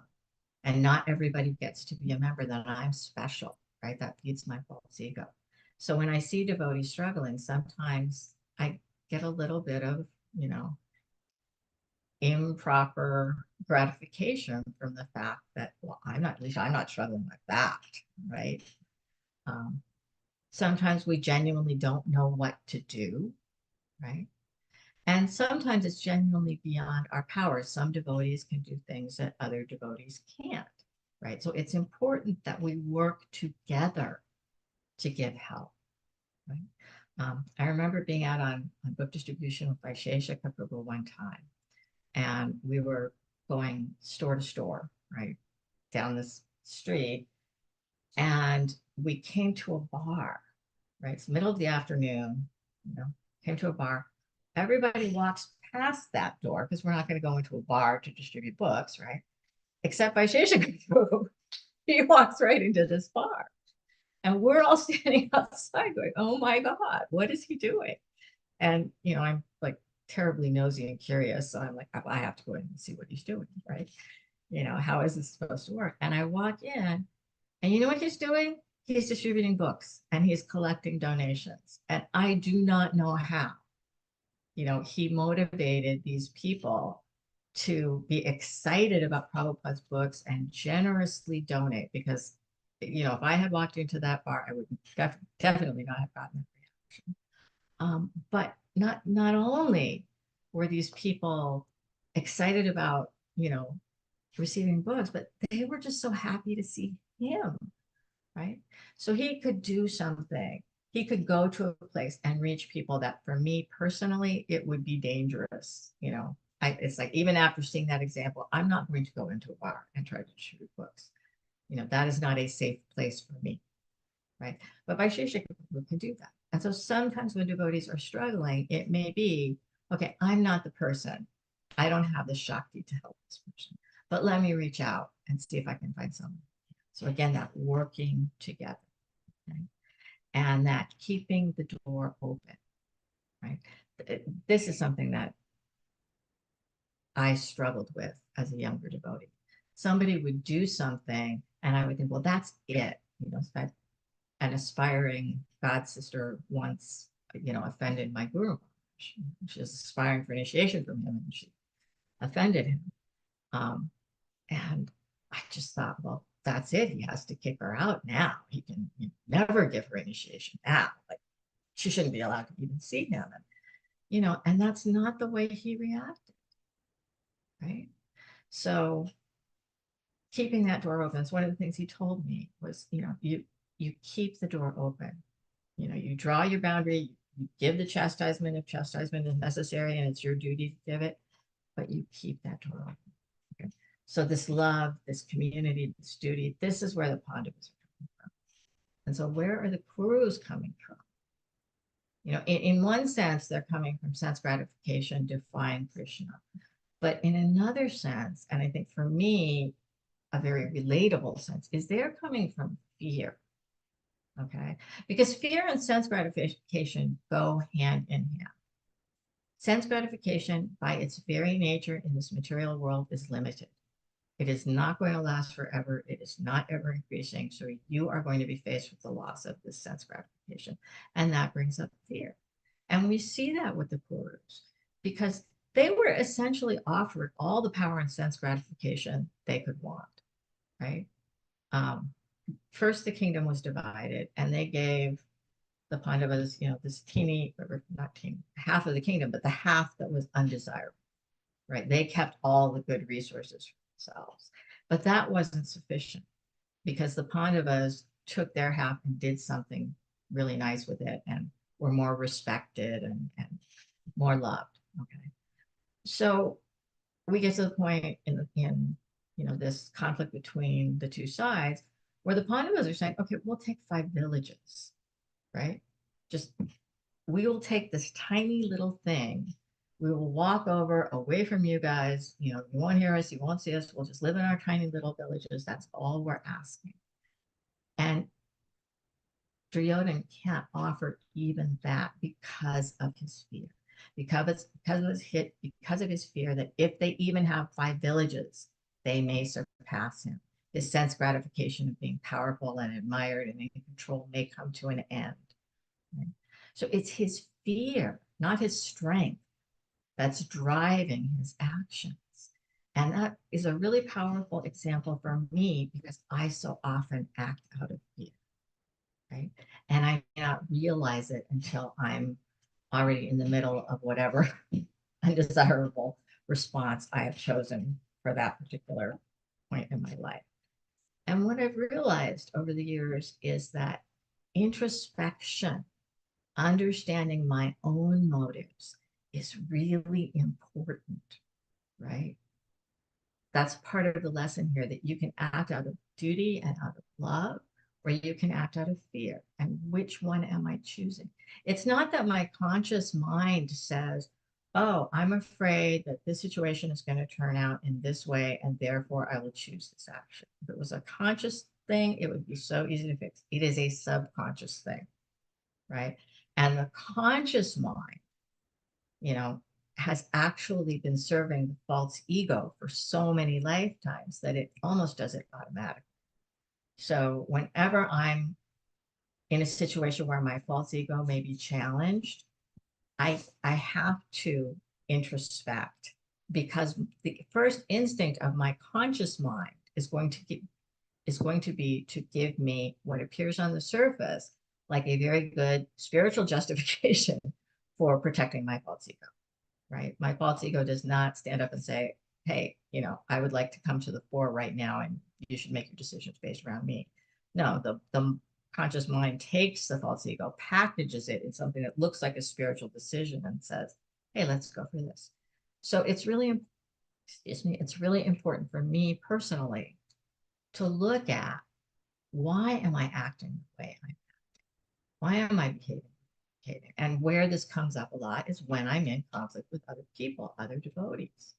Speaker 3: and not everybody gets to be a member, then I'm special, right? That feeds my false ego. So when I see devotees struggling, sometimes I get a little bit of, improper gratification from the fact that, well, I'm not struggling like that, right? Sometimes we genuinely don't know what to do, right? And sometimes it's genuinely beyond our power. Some devotees can do things that other devotees can't, right? So it's important that we work together to give help, right? I remember being out on book distribution with Vaisheshika Prabhu one time, and we were going store to store, right, down this street, and we came to a bar, right? It's middle of the afternoon, came to a bar. Everybody walks past that door because we're not going to go into a bar to distribute books, right? Except by Vaisheshika Prabhu. He walks right into this bar. And we're all standing outside going, oh my God, what is he doing? And, I'm like terribly nosy and curious. So I'm like, I have to go in and see what he's doing, right? How is this supposed to work? And I walk in, and you know what he's doing? He's distributing books and he's collecting donations. And I do not know how. He motivated these people to be excited about Prabhupada's books and generously donate because, if I had walked into that bar, I would definitely not have gotten that reaction. But not only were these people excited about, receiving books, but they were just so happy to see him, right? So he could do something. He could go to a place and reach people that for me personally, it would be dangerous. It's like, even after seeing that example, I'm not going to go into a bar and try to distribute books. That is not a safe place for me, right? But Vaisheshika can do that. And so sometimes when devotees are struggling, it may be, okay, I'm not the person. I don't have the Shakti to help this person, but let me reach out and see if I can find someone. So again, that working together, right? And that keeping the door open, right? This is something that I struggled with as a younger devotee. Somebody would do something and I would think, well, that's it. An aspiring god sister once, offended my guru. She was aspiring for initiation from him and she offended him. And I just thought, well, that's it. He has to kick her out now. He can never give her initiation now. Like, she shouldn't be allowed to even see him. And, and that's not the way he reacted, right? So keeping that door open is one of the things he told me was, you keep the door open. You draw your boundary, you give the chastisement if chastisement is necessary and it's your duty to give it, but you keep that door open. Okay? So this love, this community, this duty, this is where the Pandavas are coming from. And so where are the Kurus coming from? You know, in one sense, they're coming from sense gratification to find Krishna. But in another sense, and I think for me, a very relatable sense, is they're coming from fear. Okay, because fear and sense gratification go hand in hand. Sense gratification, by its very nature in this material world, is limited. It is not going to last forever. It is not ever increasing. So you are going to be faced with the loss of this sense gratification. And that brings up fear. And we see that with the Kurus because they were essentially offered all the power and sense gratification they could want, right? First, the kingdom was divided and they gave the Pandavas, you know, this teeny, or not teeny, half of the kingdom, but the half that was undesirable, right? They kept all the good resources for themselves. But that wasn't sufficient because the Pandavas took their half and did something really nice with it and were more respected and more loved. Okay. So we get to the point in you know, this conflict between the two sides where the Pandavas are saying, okay, we'll take 5 villages, right? Just, we will take this tiny little thing. We will walk over away from you guys. You know, you won't hear us, you won't see us. We'll just live in our tiny little villages. That's all we're asking. And Duryodhana can't offer even that because of his fear. Because of his fear that if they even have 5 villages, they may surpass him. His sense gratification of being powerful and admired and in control may come to an end. Right? So it's his fear, not his strength, that's driving his actions. And that is a really powerful example for me because I so often act out of fear, right? And I cannot realize it until I'm already in the middle of whatever undesirable response I have chosen for that particular point in my life. And what I've realized over the years is that introspection, understanding my own motives, is really important, right? That's part of the lesson here, that you can act out of duty and out of love, or you can act out of fear. And which one am I choosing? It's not that my conscious mind says, oh, I'm afraid that this situation is going to turn out in this way, and therefore I will choose this action. If it was a conscious thing, it would be so easy to fix. It is a subconscious thing, right? And the conscious mind, you know, has actually been serving the false ego for so many lifetimes that it almost does it automatically. So whenever I'm in a situation where my false ego may be challenged, I have to introspect, because the first instinct of my conscious mind is going to be to give me what appears on the surface like a very good spiritual justification for protecting my false ego, right? My false ego does not stand up and say, hey, you know, I would like to come to the fore right now and you should make your decisions based around me. No, the conscious mind takes the false ego, packages it in something that looks like a spiritual decision and says, hey, let's go for this. So it's really, it's really important for me personally to look at, why am I acting the way I'm acting? Why am I behaving? And where this comes up a lot is when I'm in conflict with other people, other devotees.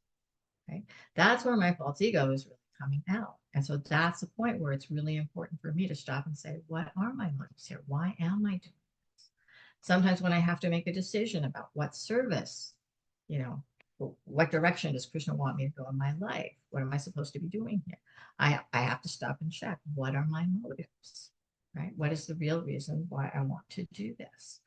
Speaker 3: Okay, that's where my false ego is really coming out. And so that's the point where it's really important for me to stop and say, what are my motives here? Why am I doing this? Sometimes when I have to make a decision about what service, you know, what direction does Krishna want me to go in my life? What am I supposed to be doing here? I have to stop and check, what are my motives, right? What is the real reason why I want to do this?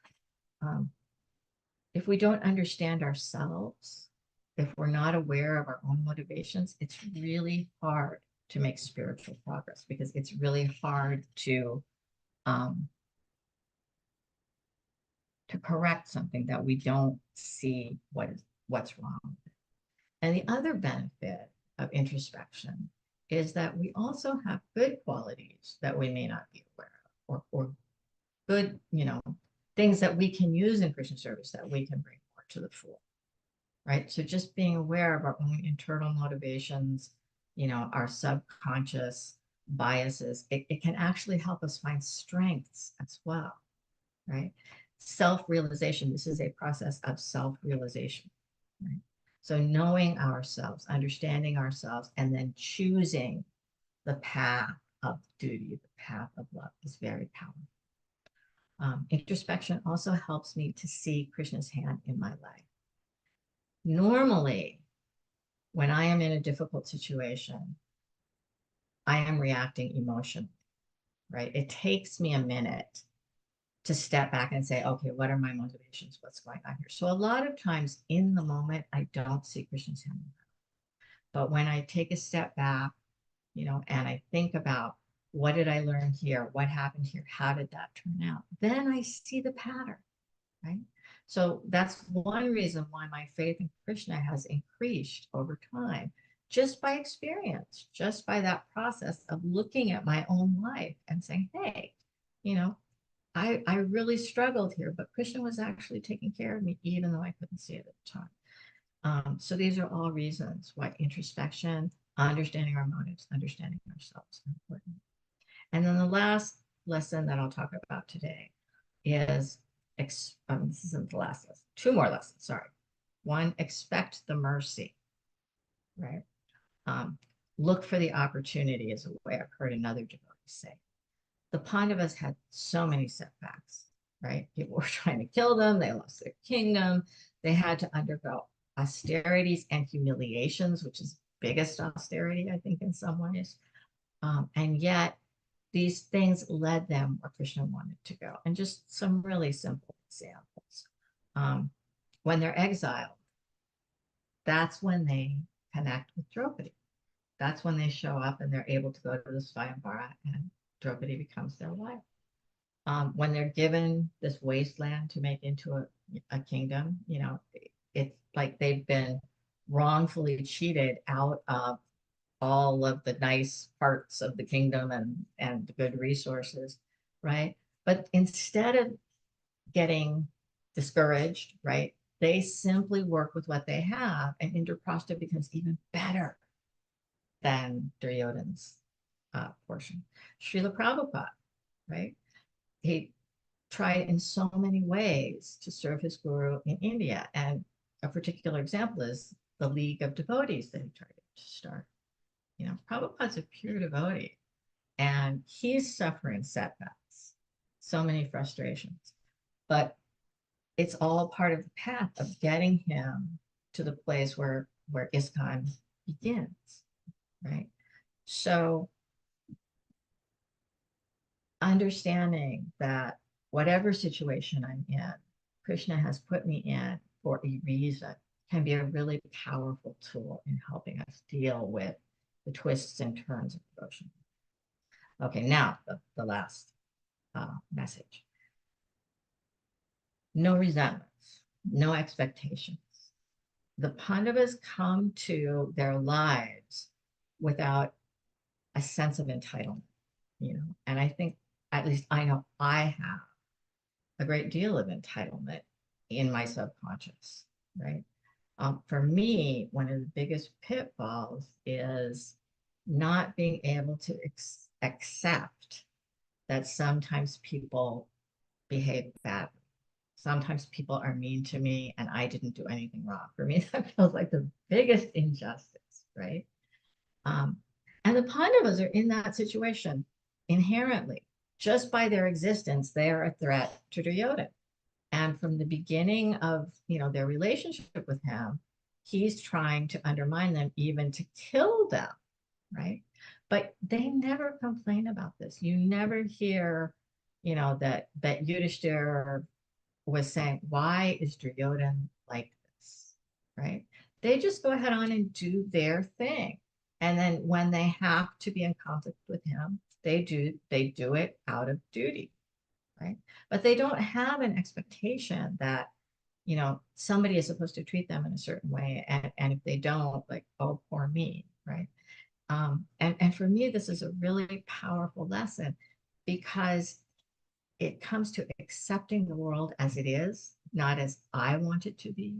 Speaker 3: If we don't understand ourselves, if we're not aware of our own motivations, it's really hard to make spiritual progress, because it's really hard to correct something that we don't see what's wrong with it. And the other benefit of introspection is that we also have good qualities that we may not be aware of, or good, you know, things that we can use in Krishna service that we can bring more to the fore, right? So just being aware of our own internal motivations, you know, our subconscious biases, it can actually help us find strengths as well, right? self-realization. This is a process of self-realization, right? So knowing ourselves, understanding ourselves, and then choosing the path of duty, the path of love is very powerful. Introspection also helps me to see Krishna's hand in my life. Normally, when I am in a difficult situation, I am reacting emotionally, right? It takes me a minute to step back and say, okay, what are my motivations? What's going on here? So a lot of times in the moment, I don't see Krishna's hand. But when I take a step back, and I think about, what did I learn here? What happened here? How did that turn out? Then I see the pattern, right? So that's one reason why my faith in Krishna has increased over time, just by experience, just by that process of looking at my own life and saying, hey, I really struggled here, but Krishna was actually taking care of me, even though I couldn't see it at the time. So these are all reasons why introspection, understanding our motives, understanding ourselves are important. And then the last lesson that I'll talk about today is, this isn't the last lesson, two more lessons, sorry. One, expect the mercy, right? Look for the opportunity is a way I've heard another devotee say. The Pandavas had so many setbacks, right? People were trying to kill them. They lost their kingdom. They had to undergo austerities and humiliations, which is biggest austerity, I think, in some ways. And yet these things led them where Krishna wanted to go. And just some really simple examples. When they're exiled, that's when they connect with Draupadi. That's when they show up and they're able to go to the Swayamvara and Draupadi becomes their wife. When they're given this wasteland to make into a kingdom, it's like they've been wrongfully cheated out of all of the nice parts of the kingdom and the good resources, right? But instead of getting discouraged, right, they simply work with what they have, and Indraprastha becomes even better than Duryodhana's portion. Srila Prabhupada, right? He tried in so many ways to serve his guru in India. And a particular example is the League of Devotees that he tried to start. Prabhupada's a pure devotee and he's suffering setbacks, so many frustrations, but it's all part of the path of getting him to the place where ISKCON begins, right? So understanding that whatever situation I'm in, Krishna has put me in for a reason can be a really powerful tool in helping us deal with the twists and turns of devotion. Okay, now the last message. No resentments, no expectations. The Pandavas come to their lives without a sense of entitlement, and I think, at least I know I have a great deal of entitlement in my subconscious, right? For me, one of the biggest pitfalls is not being able to accept that sometimes people behave badly. Sometimes people are mean to me and I didn't do anything wrong. For me, that feels like the biggest injustice, right? And the Pandavas are in that situation inherently. Just by their existence, they are a threat to Duryodhana. And from the beginning of their relationship with him, he's trying to undermine them, even to kill them, right? But they never complain about this. You never hear, that Yudhishthira was saying, why is Duryodhana like this, right? They just go ahead on and do their thing. And then when they have to be in conflict with him, they do it out of duty, right? But they don't have an expectation that, somebody is supposed to treat them in a certain way. And if they don't, like, oh, poor me, right? And for me, this is a really powerful lesson because it comes to accepting the world as it is, not as I want it to be,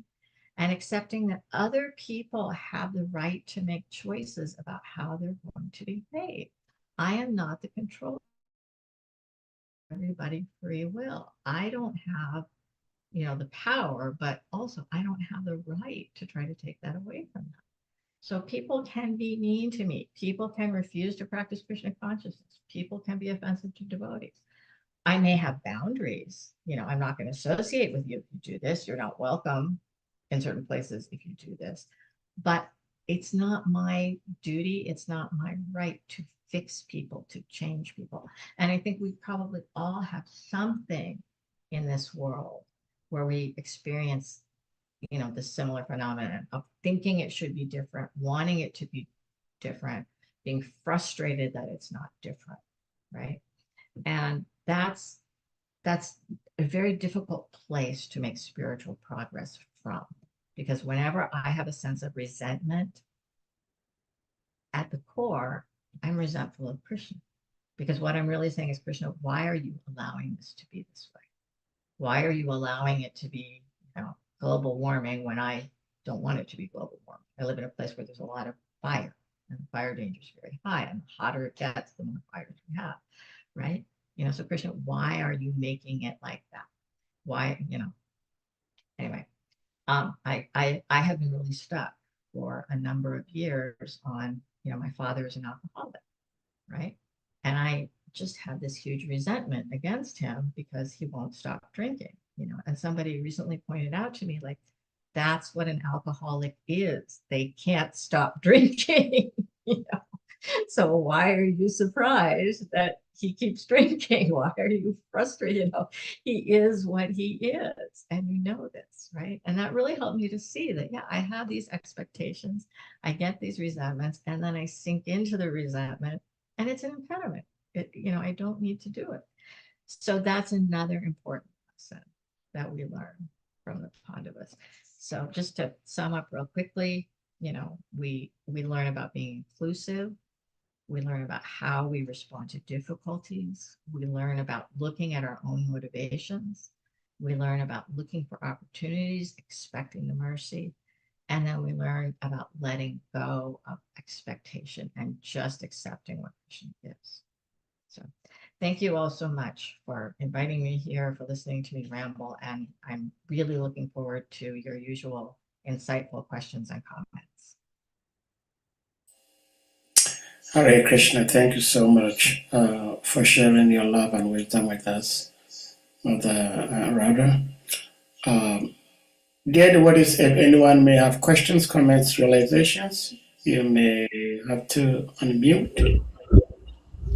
Speaker 3: and accepting that other people have the right to make choices about how they're going to behave. I am not the controller. Everybody everybody free will. I don't have, the power, but also I don't have the right to try to take that away from them. So people can be mean to me. People can refuse to practice Krishna consciousness. People can be offensive to devotees. I may have boundaries. I'm not going to associate with you if you do this. You're not welcome in certain places if you do this. But it's not my duty. It's not my right to fix people, to change people. And I think we probably all have something in this world where we experience the similar phenomenon of thinking it should be different, wanting it to be different, being frustrated that it's not different, right? And that's a very difficult place to make spiritual progress from, because whenever I have a sense of resentment, at the core, I'm resentful of Krishna, because what I'm really saying is, Krishna, why are you allowing this to be this way? Why are you allowing it to be, global warming when I don't want it to be global warming? I live in a place where there's a lot of fire, and the fire danger is very high, and the hotter it gets, the more fires we have, right? So Krishna, why are you making it like that? Why, anyway, I have been really stuck for a number of years on, my father is an alcoholic, right? And I just have this huge resentment against him because he won't stop drinking, and somebody recently pointed out to me, like, that's what an alcoholic is. They can't stop drinking, So why are you surprised that he keeps drinking? Why are you frustrated? He is what he is, and this, right? And that really helped me to see that, I have these expectations, I get these resentments, and then I sink into the resentment, and it's an impediment. I don't need to do it. So that's another important lesson that we learn from the Pandavas. So just to sum up real quickly, we learn about being inclusive. We learn about how we respond to difficulties. We learn about looking at our own motivations. We learn about looking for opportunities, expecting the mercy. And then we learn about letting go of expectation and just accepting what Krishna gives. So thank you all so much for inviting me here, for listening to me ramble. And I'm really looking forward to your usual insightful questions and comments.
Speaker 5: Hare Krishna, thank you so much for sharing your love and wisdom with us, Mother Radha. Dear devotees, if anyone may have questions, comments, realizations, you may have to unmute.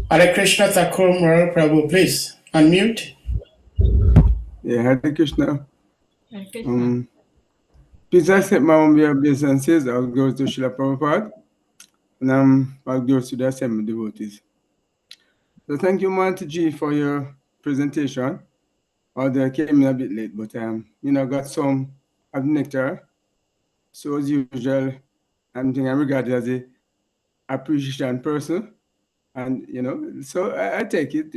Speaker 5: Hare Krishna, Thakur Murar Prabhu, please unmute.
Speaker 6: Yeah, Hare Krishna.
Speaker 3: Hare Krishna.
Speaker 6: Please accept my own obeisances. I'll go to Srila Prabhupada, and I'll go to the assembly devotees. So thank you, Mantaji, for your presentation. Although I came in a bit late, but got some of the nectar. So as usual, I'm regarded as a appreciation person, and so I take it.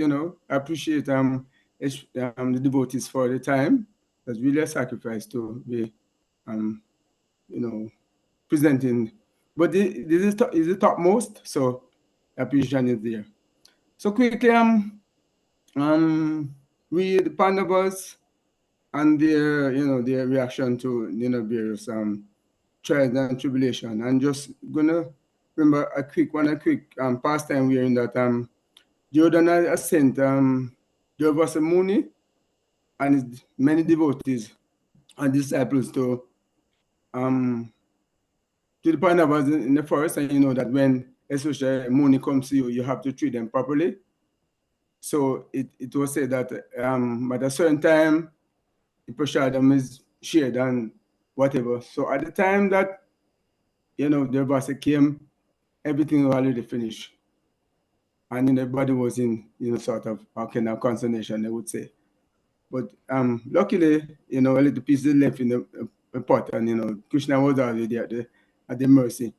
Speaker 6: I appreciate the devotees for the time. That's really a sacrifice to be presenting. But this is the topmost, so appreciation is there. So quickly, we the Pandavas and their reaction to various trials and tribulation, and just gonna remember a quick pastime we are in that Jordan has sent there was a Muni and many devotees and disciples to the Pandavas in the forest, and that when especially Muni comes to you, you have to treat them properly. So it was said that at a certain time, the prasadam is shared and whatever. So at the time that the Vasa came, everything was already finished, and everybody was in sort of kind of consternation, I would say. But luckily, a little piece left in the pot, and Krishna was already at the mercy.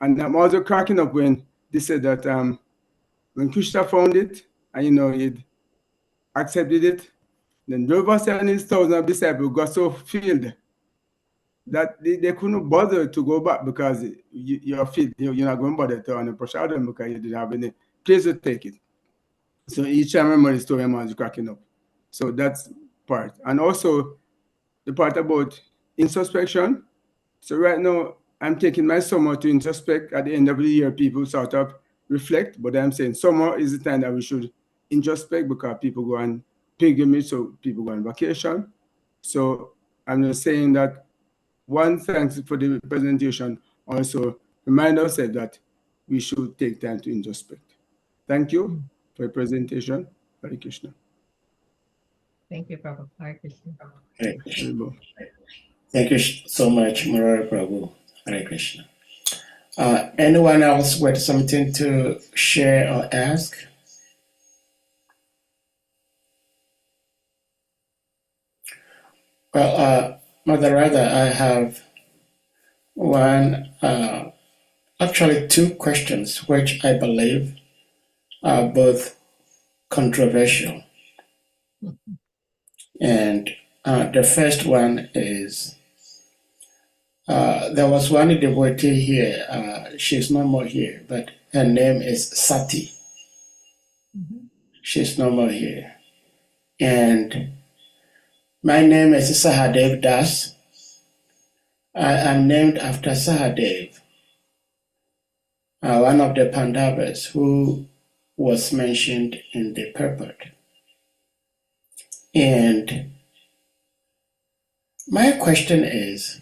Speaker 6: And I'm also cracking up when they said that when Krishna found it, and he'd accepted it, then Drovasa and his 1,000 disciples got so filled that they couldn't bother to go back, because you're filled. You're not going to bother to on the prasadam because you didn't have any place to take it. So each time I remember the story, I was cracking up. So that's part. And also the part about introspection. So right now, I'm taking my summer to introspect. At the end of the year, people sort of reflect, but I'm saying summer is the time that we should introspect because people go on pilgrimage, so people go on vacation. So I'm just saying that one, thanks for the presentation. Also, remind ourselves that we should take time to introspect. Thank you for your presentation. Hare Krishna.
Speaker 3: Thank you, Prabhu. Hare Krishna.
Speaker 5: Hare Krishna.
Speaker 6: Hare Bo.
Speaker 5: Thank you so much, Murari Prabhu. Hare Krishna. Anyone else with something to share or ask? Well, Mother Radha, I have actually two questions, which I believe are both controversial. And the first one is, there was one devotee here, she's no more here, but her name is Sati. She's no more here. And my name is Sahadev Das. I am named after Sahadev, one of the Pandavas who was mentioned in the purport. And my question is,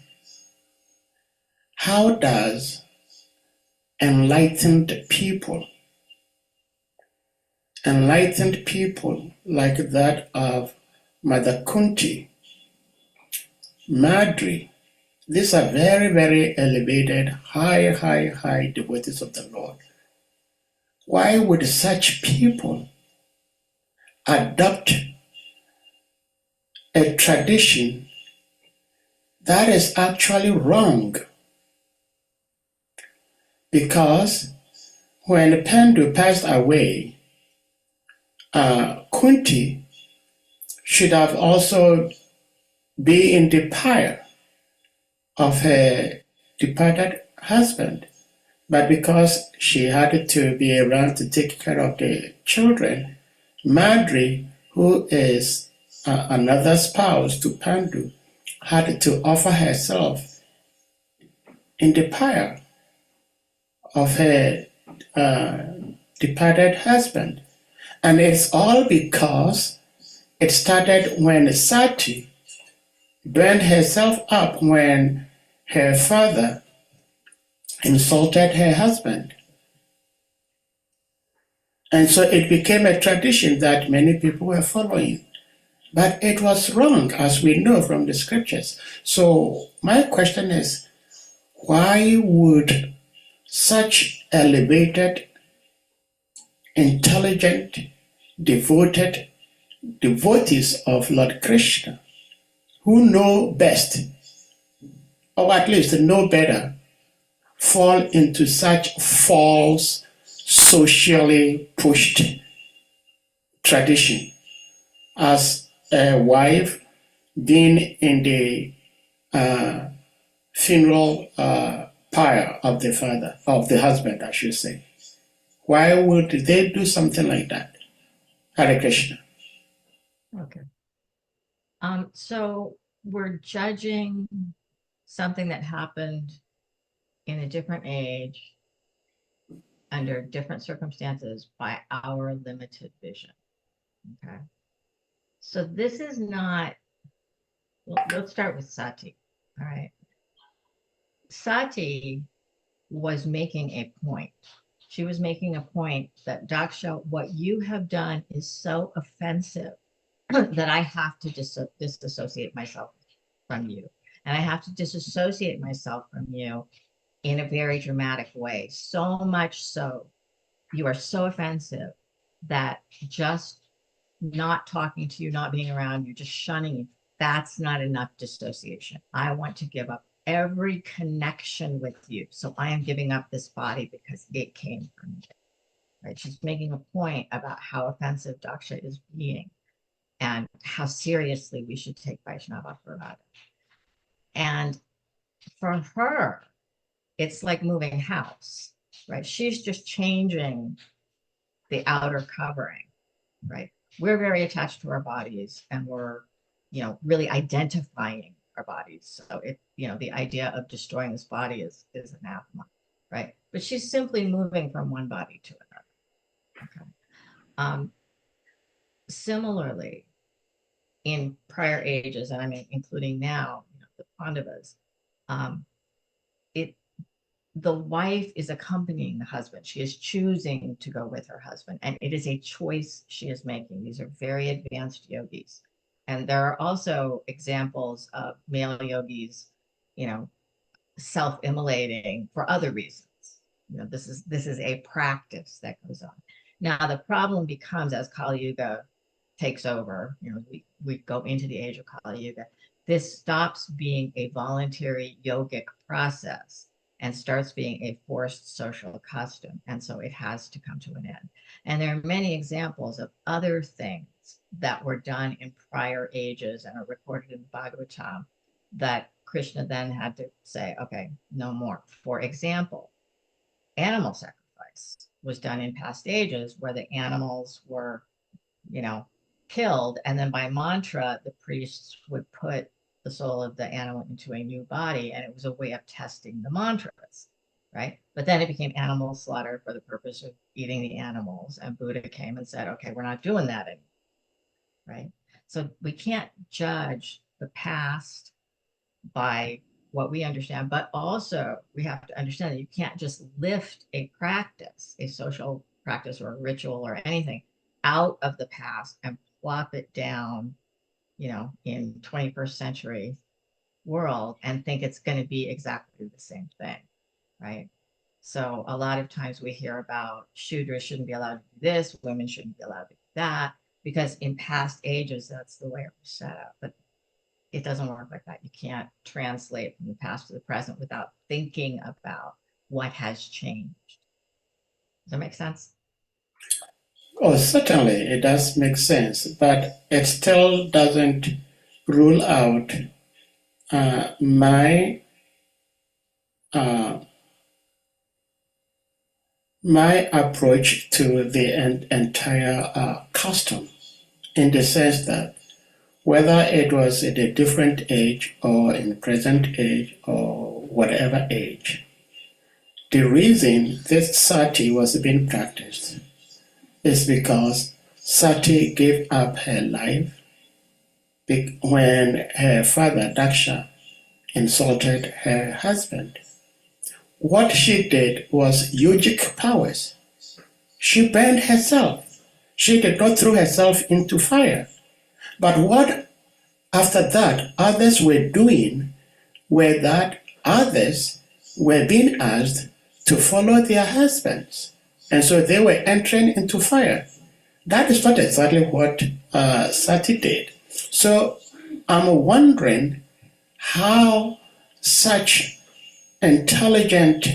Speaker 5: how does enlightened people like that of Mother Kunti, Madri, these are very, very elevated, high devotees of the Lord. Why would such people adopt a tradition that is actually wrong? Because when Pandu passed away, Kunti should have also been in the pyre of her departed husband. But because she had to be around to take care of the children, Madri, who is another spouse to Pandu, had to offer herself in the pyre of her departed husband. And it's all because it started when Sati burned herself up when her father insulted her husband. And so it became a tradition that many people were following. But it was wrong, as we know from the scriptures. So my question is, why would such elevated, intelligent, devoted devotees of Lord Krishna, who know best, or at least know better, fall into such false, socially pushed tradition as a wife being in the funeral pyre of the husband, I should say. Why would they do something like that? Hare Krishna.
Speaker 3: Okay. So we're judging something that happened in a different age, under different circumstances, by our limited vision. Okay. So this is not, well, let's start with Sati. All right. Sati was making a point. She was making a point that, Daksha, what you have done is so offensive that I have to disassociate myself from you. And I have to disassociate myself from you in a very dramatic way. So much so, you are so offensive that just not talking to you, not being around you, just shunning you, that's not enough dissociation. I want to give up every connection with you. So I am giving up this body because it came from you. Right? She's making a point about how offensive Daksha is being and how seriously we should take Vaishnava Parada. And for her, it's like moving house, right? She's just changing the outer covering, right? we're very attached to our bodies, and we're, really identifying our bodies. So the idea of destroying this body is anathema, right? But she's simply moving from one body to another. Okay. Similarly, in prior ages, and I mean, including now, the Pandavas, the wife is accompanying the husband. She is choosing to go with her husband, and it is a choice she is making. These are very advanced yogis. And there are also examples of male yogis, self-immolating for other reasons. This is a practice that goes on. Now, the problem becomes, as Kali Yuga takes over, we go into the age of Kali Yuga, this stops being a voluntary yogic process and starts being a forced social custom. And so it has to come to an end. And there are many examples of other things that were done in prior ages and are recorded in the Bhagavatam that Krishna then had to say, okay, no more. For example, animal sacrifice was done in past ages where the animals were, killed. And then by mantra, the priests would put the soul of the animal into a new body, and it was a way of testing the mantras, right? But then it became animal slaughter for the purpose of eating the animals, and Buddha came and said, okay, we're not doing that anymore, right? So we can't judge the past by what we understand, but also we have to understand that you can't just lift a practice, a social practice or a ritual or anything out of the past and plop it down, in 21st century world and think it's going to be exactly the same thing, right? So a lot of times we hear about Shudras shouldn't be allowed to do this, women shouldn't be allowed to do that, because in past ages, that's the way it was set up. But it doesn't work like that. You can't translate from the past to the present without thinking about what has changed. Does that make sense?
Speaker 5: Oh, certainly it does make sense, but it still doesn't rule out my approach to the entire custom, in the sense that whether it was at a different age or in present age or whatever age, the reason this sati was being practiced is because Sati gave up her life when her father Daksha insulted her husband. What she did was yogic powers. She burned herself. She did not throw herself into fire. But what after that others were doing were that others were being asked to follow their husbands. And so they were entering into fire. That is not exactly what Sati did. So I'm wondering how such intelligent,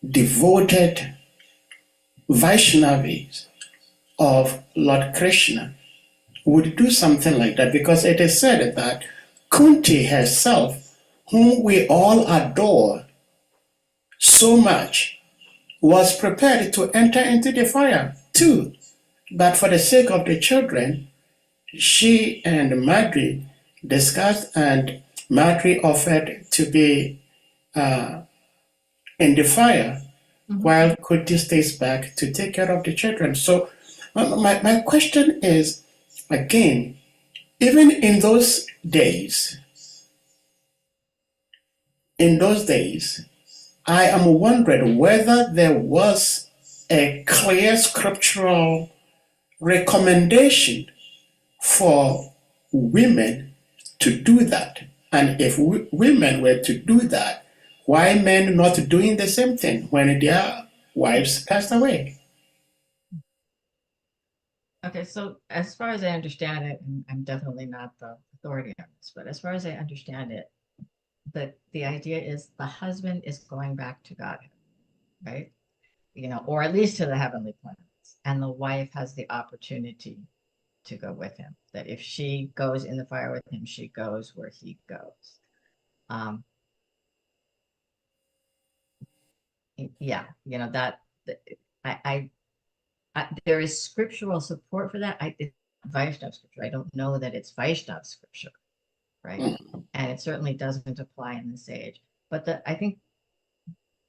Speaker 5: devoted Vaishnavis of Lord Krishna would do something like that, because it is said that Kunti herself, whom we all adore so much, was prepared to enter into the fire too. But for the sake of the children, she and Madri discussed, and Madri offered to be in the fire, while Kuti stays back to take care of the children. So my question is, again, even in those days, I am wondering whether there was a clear scriptural recommendation for women to do that. And if women were to do that, why men not doing the same thing when their wives passed away?
Speaker 3: Okay, so as far as I understand it, and I'm definitely not the authority on this, but as far as I understand it, the idea is the husband is going back to Godhead, right? Or at least to the heavenly planets, and the wife has the opportunity to go with him. That if she goes in the fire with him, she goes where he goes. Yeah, I there is scriptural support for that. It's Vaishnav scripture. I don't know that it's Vaishnav scripture, right? And it certainly doesn't apply in this age. But I think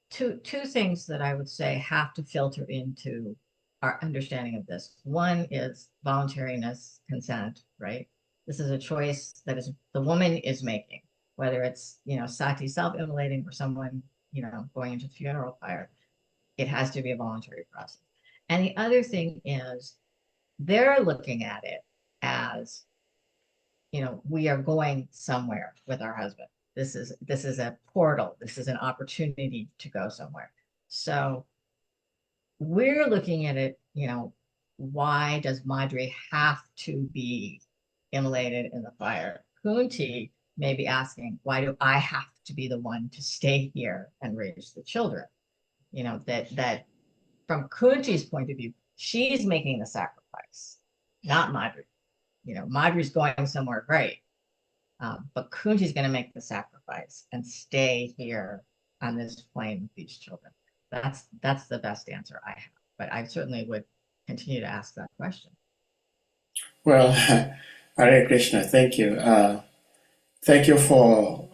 Speaker 3: two things that I would say have to filter into our understanding of this. One is voluntariness, consent, right? This is a choice that is the woman is making, whether it's, sati, self-immolating, or someone, going into the funeral pyre. It has to be a voluntary process. And the other thing is they're looking at it as, we are going somewhere with our husband. This is a portal. This is an opportunity to go somewhere. So we're looking at it, why does Madri have to be immolated in the fire? Kunti may be asking, why do I have to be the one to stay here and raise the children? That from Kunti's point of view, she's making the sacrifice, not Madri. Madri's going somewhere great. But Kunti's going to make the sacrifice and stay here on this plane with these children. That's the best answer I have. But I certainly would continue to ask that question.
Speaker 5: Well, Hare Krishna, thank you. Thank you for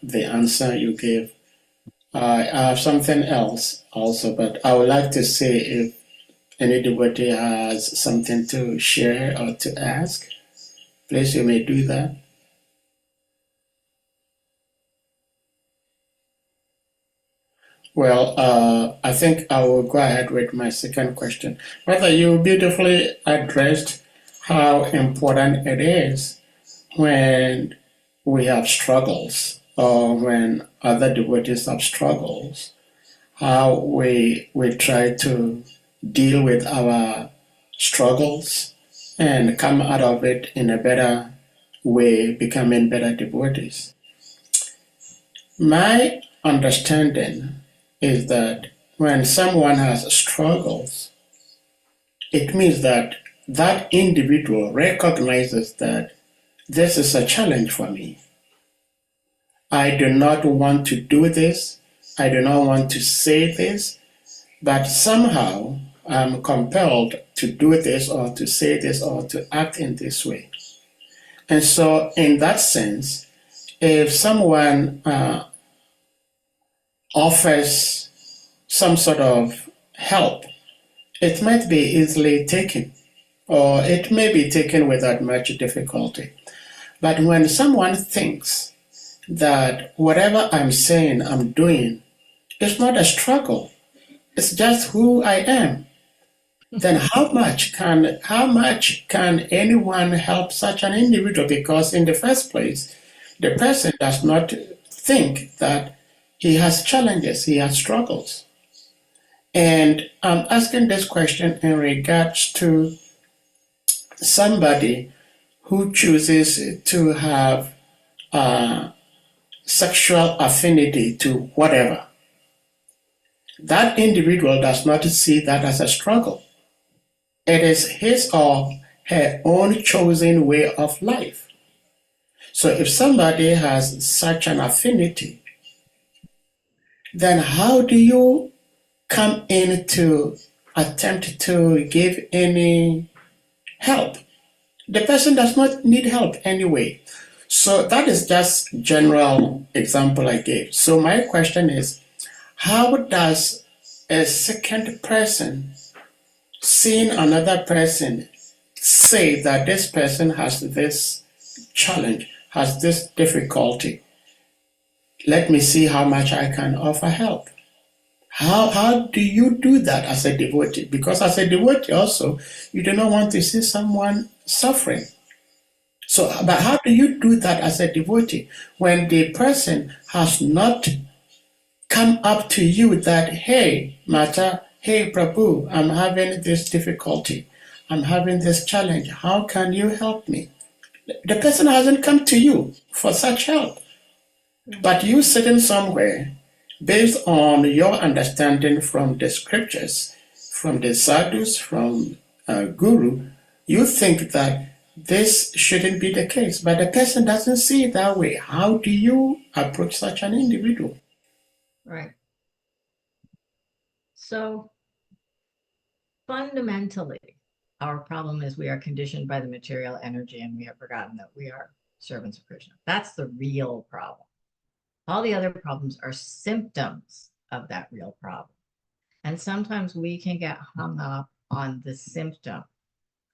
Speaker 5: the answer you gave. I have something else also, but I would like to see if any devotee has something to share or to ask. Please, you may do that. Well, I think I will go ahead with my second question. Rather, you beautifully addressed how important it is when we have struggles or when other devotees have struggles, how we try to deal with our struggles and come out of it in a better way, becoming better devotees. My understanding is that when someone has struggles, it means that that individual recognizes that this is a challenge for me. I do not want to do this. I do not want to say this, but somehow I'm compelled to do this or to say this or to act in this way. And so in that sense, if someone offers some sort of help, it might be easily taken, or it may be taken without much difficulty. But when someone thinks that whatever I'm saying, I'm doing, is not a struggle, it's just who I am, then how much can anyone help such an individual? Because in the first place, the person does not think that he has challenges, he has struggles. And I'm asking this question in regards to somebody who chooses to have sexual affinity to whatever. That individual does not see that as a struggle. It is his or her own chosen way of life. So if somebody has such an affinity, then how do you come in to attempt to give any help? The person does not need help anyway. So that is just general example I gave. So my question is, how does a second person seeing another person say that this person has this challenge, has this difficulty? Let me see how much I can offer help. How do you do that as a devotee? Because as a devotee also, you do not want to see someone suffering. So, but how do you do that as a devotee when the person has not come up to you that, hey, Mata, hey, Prabhu, I'm having this difficulty. I'm having this challenge. How can you help me? The person hasn't come to you for such help. But you sitting somewhere, based on your understanding from the scriptures, from the sadhus, from Guru, you think that this shouldn't be the case, but the person doesn't see it that way. How do you approach such an individual?
Speaker 3: Right. So fundamentally, our problem is we are conditioned by the material energy and we have forgotten that we are servants of Krishna. That's the real problem. All the other problems are symptoms of that real problem. And sometimes we can get hung up on the symptom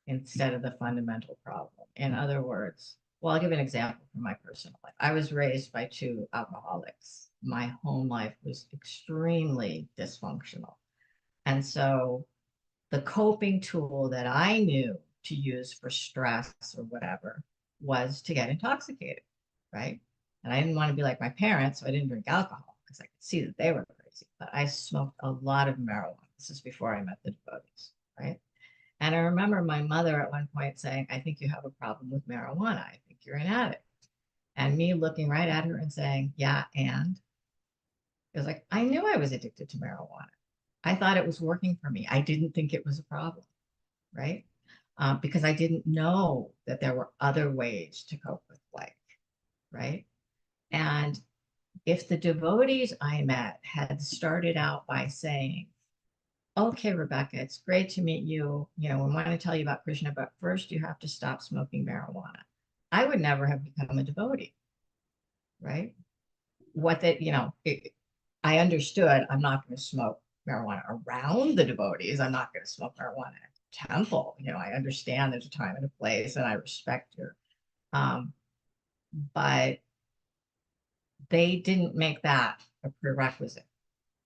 Speaker 3: instead of the fundamental problem. In other words, well, I'll give an example from my personal life. I was raised by two alcoholics. My home life was extremely dysfunctional. And so the coping tool that I knew to use for stress or whatever was to get intoxicated, right? And I didn't want to be like my parents, so I didn't drink alcohol because I could see that they were crazy. But I smoked a lot of marijuana. This is before I met the devotees, right? And I remember my mother at one point saying, I think you have a problem with marijuana. I think you're an addict. And me looking right at her and saying, yeah, and it was like, I knew I was addicted to marijuana. I thought it was working for me. I didn't think it was a problem, right? Because I didn't know that there were other ways to cope with life, right? And if the devotees I met had started out by saying, okay, Rebecca, it's great to meet you. You know, we want to tell you about Krishna, but first you have to stop smoking marijuana. I would never have become a devotee, right? What that, you know, I understood I'm not going to smoke marijuana around the devotees. I'm not going to smoke marijuana at the temple. You know, I understand there's a time and a place and I respect her. But they didn't make that a prerequisite.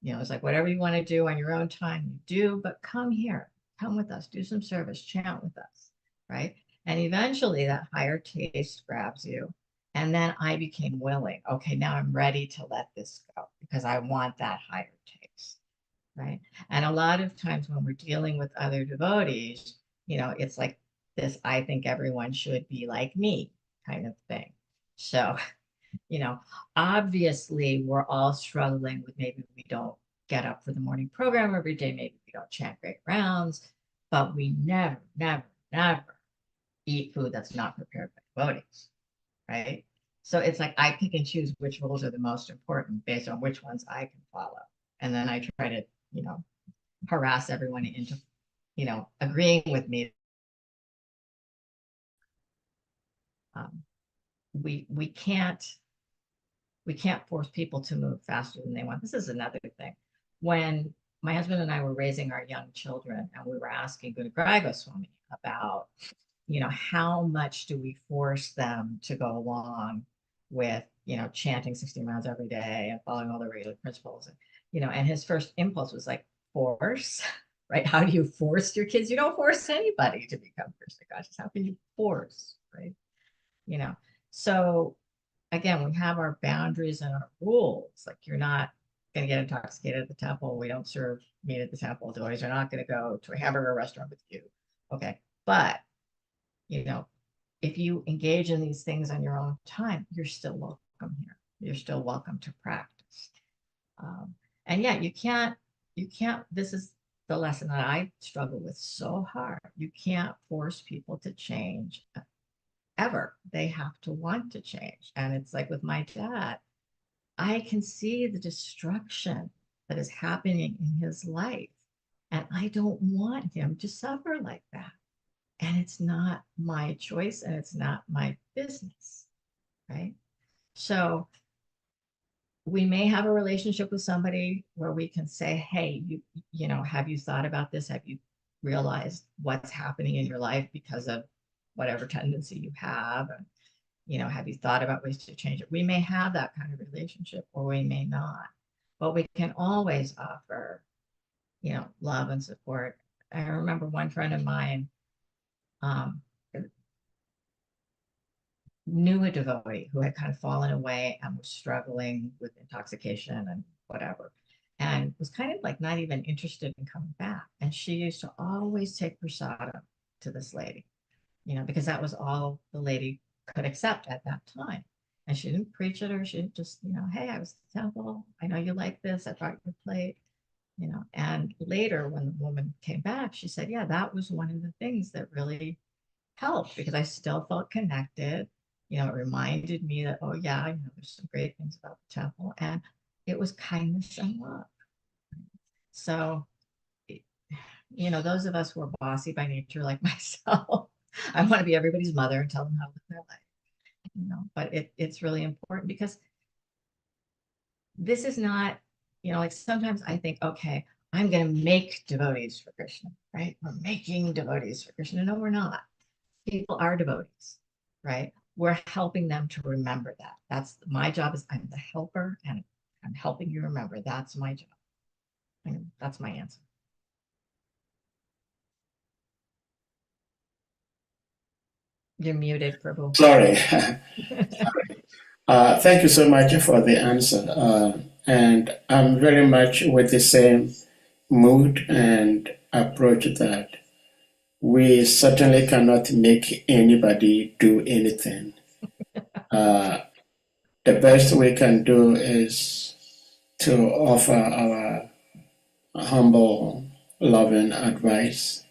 Speaker 3: You know, it's like whatever you want to do on your own time, you do, but come here, come with us, do some service, chant with us, right? And eventually that higher taste grabs you. And then I became willing. Okay, now I'm ready to let this go because I want that higher taste, right? And a lot of times when we're dealing with other devotees, you know, it's like this, I think everyone should be like me kind of thing. So, you know, obviously we're all struggling with maybe we don't get up for the morning program every day, maybe we don't chant great rounds, but we never, never, never eat food that's not prepared by devotees, right? So it's like I pick and choose which rules are the most important based on which ones I can follow. And then I try to, you know, harass everyone into, you know, agreeing with me. We can't force people to move faster than they want. This is another thing. When my husband and I were raising our young children and we were asking Guru Goswami about, you know, how much do we force them to go along with, you know, chanting 16 rounds every day and following all the regular principles. And, you know, and his first impulse was like, force, right? How do you force your kids? You don't force anybody to become Krishna conscious. How can you force, right? You know, so again, we have our boundaries and our rules. Like you're not going to get intoxicated at the temple. We don't serve meat at the temple. Devotees are not going to go to a hamburger restaurant with you. Okay. But, you know, if you engage in these things on your own time, you're still welcome here. You're still welcome to practice. And yeah, you can't, this is the lesson that I struggle with so hard. You can't force people to change ever. They have to want to change. And it's like with my dad, I can see the destruction that is happening in his life. And I don't want him to suffer like that. And it's not my choice and it's not my business, right? So we may have a relationship with somebody where we can say, hey, you know, have you thought about this? Have you realized what's happening in your life because of whatever tendency you have? And, you know, have you thought about ways to change it? We may have that kind of relationship or we may not, but we can always offer, you know, love and support. I remember one friend of mine knew a devotee who had kind of fallen away and was struggling with intoxication and whatever, and was kind of like not even interested in coming back. And she used to always take prasadam to this lady, you know, because that was all the lady could accept at that time. And she didn't preach it or she didn't just, you know, hey, I was at the temple. I know you like this. I brought your plate, you know. And later when the woman came back, she said, yeah, that was one of the things that really helped because I still felt connected. You know, it reminded me that, oh yeah, you know, there's some great things about the temple. And it was kindness and love. So you know, those of us who are bossy by nature, like myself, I want to be everybody's mother and tell them how to live their life, you know, but it's really important because this is not, you know, like sometimes I think, okay, I'm going to make devotees for Krishna, right? We're making devotees for Krishna. No, we're not. People are devotees, right? We're helping them to remember that. That's my job is I'm the helper and I'm helping you remember. That's my job. And that's my answer. You're muted, Prabhu.
Speaker 5: Sorry. Thank you so much for the answer. And I'm very much with the same mood and approach that we certainly cannot make anybody do anything. The best we can do is to offer our humble, loving advice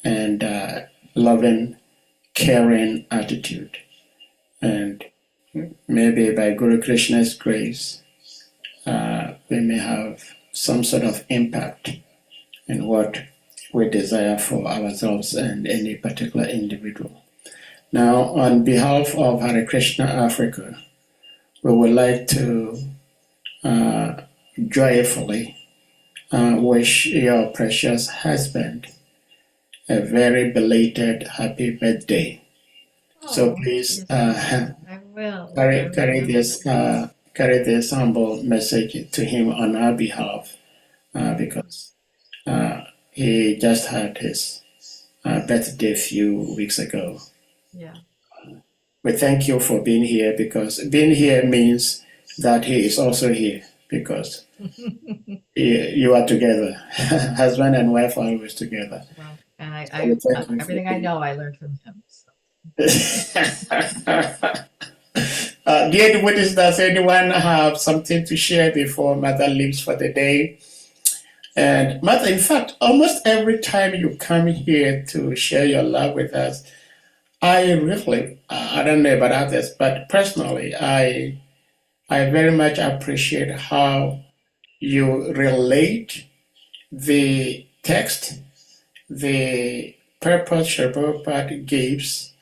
Speaker 5: and loving, caring attitude. And maybe by Guru Krishna's grace, we may have some sort of impact in what we desire for ourselves and any particular individual. Now, on behalf of Hare Krishna Africa, we would like to joyfully wish your precious husband a very belated happy birthday. So
Speaker 3: Oh,
Speaker 5: please
Speaker 3: yes, I will.
Speaker 5: carry this humble message to him on our behalf because he just had his birthday a few weeks ago.
Speaker 3: Yeah.
Speaker 5: We thank you for being here because being here means that he is also here because you are together. Husband and wife are always together.
Speaker 3: Well, and
Speaker 5: So
Speaker 3: everything I know I learned from him. So.
Speaker 5: Dear devotees, does anyone have something to share before Mother leaves for the day? And Mother, in fact, almost every time you come here to share your love with us, I really, I don't know about others, but personally, I very much appreciate how you relate the text, the purpose Sri Prabhupada gives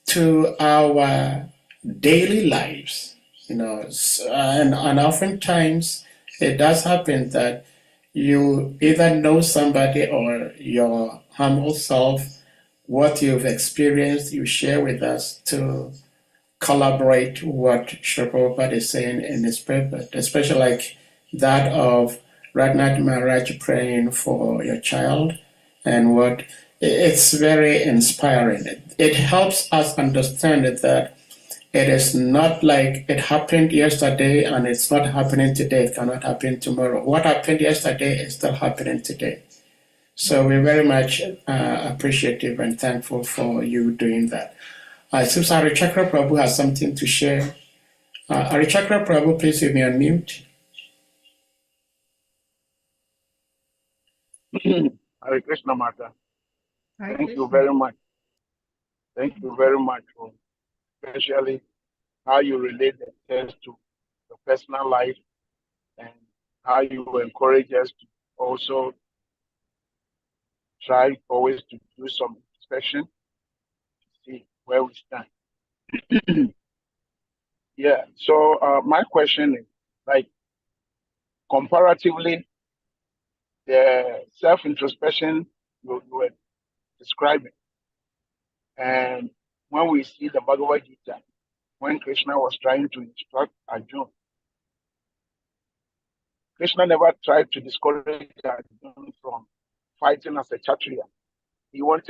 Speaker 5: to our daily lives, you know, and oftentimes it does happen that you either know somebody or your humble self, what you've experienced, you share with us to collaborate what Sri Prabhupada is saying in his paper, especially like that of Raghunath Maharaj praying for your child and what it's very inspiring. It helps us understand that it is not like it happened yesterday and it's not happening today, it cannot happen tomorrow. What happened yesterday is still happening today. So we're very much appreciative and thankful for you doing that. I seems Harichakra Prabhu has something to share. Harichakra Prabhu, please leave me on mute.
Speaker 1: Hare Krishna Mata.
Speaker 3: Hare
Speaker 1: Thank you
Speaker 3: Krishna.
Speaker 1: very much. Thank you very much for especially how you relate the text to your personal life and how you encourage us to also try always to do some inspection to see where we stand. Yeah. So my question is like comparatively the self-introspection you were describing, and when we see the Bhagavad Gita, when Krishna was trying to instruct Arjuna, Krishna never tried to discourage Arjuna from fighting as a Kshatriya. He was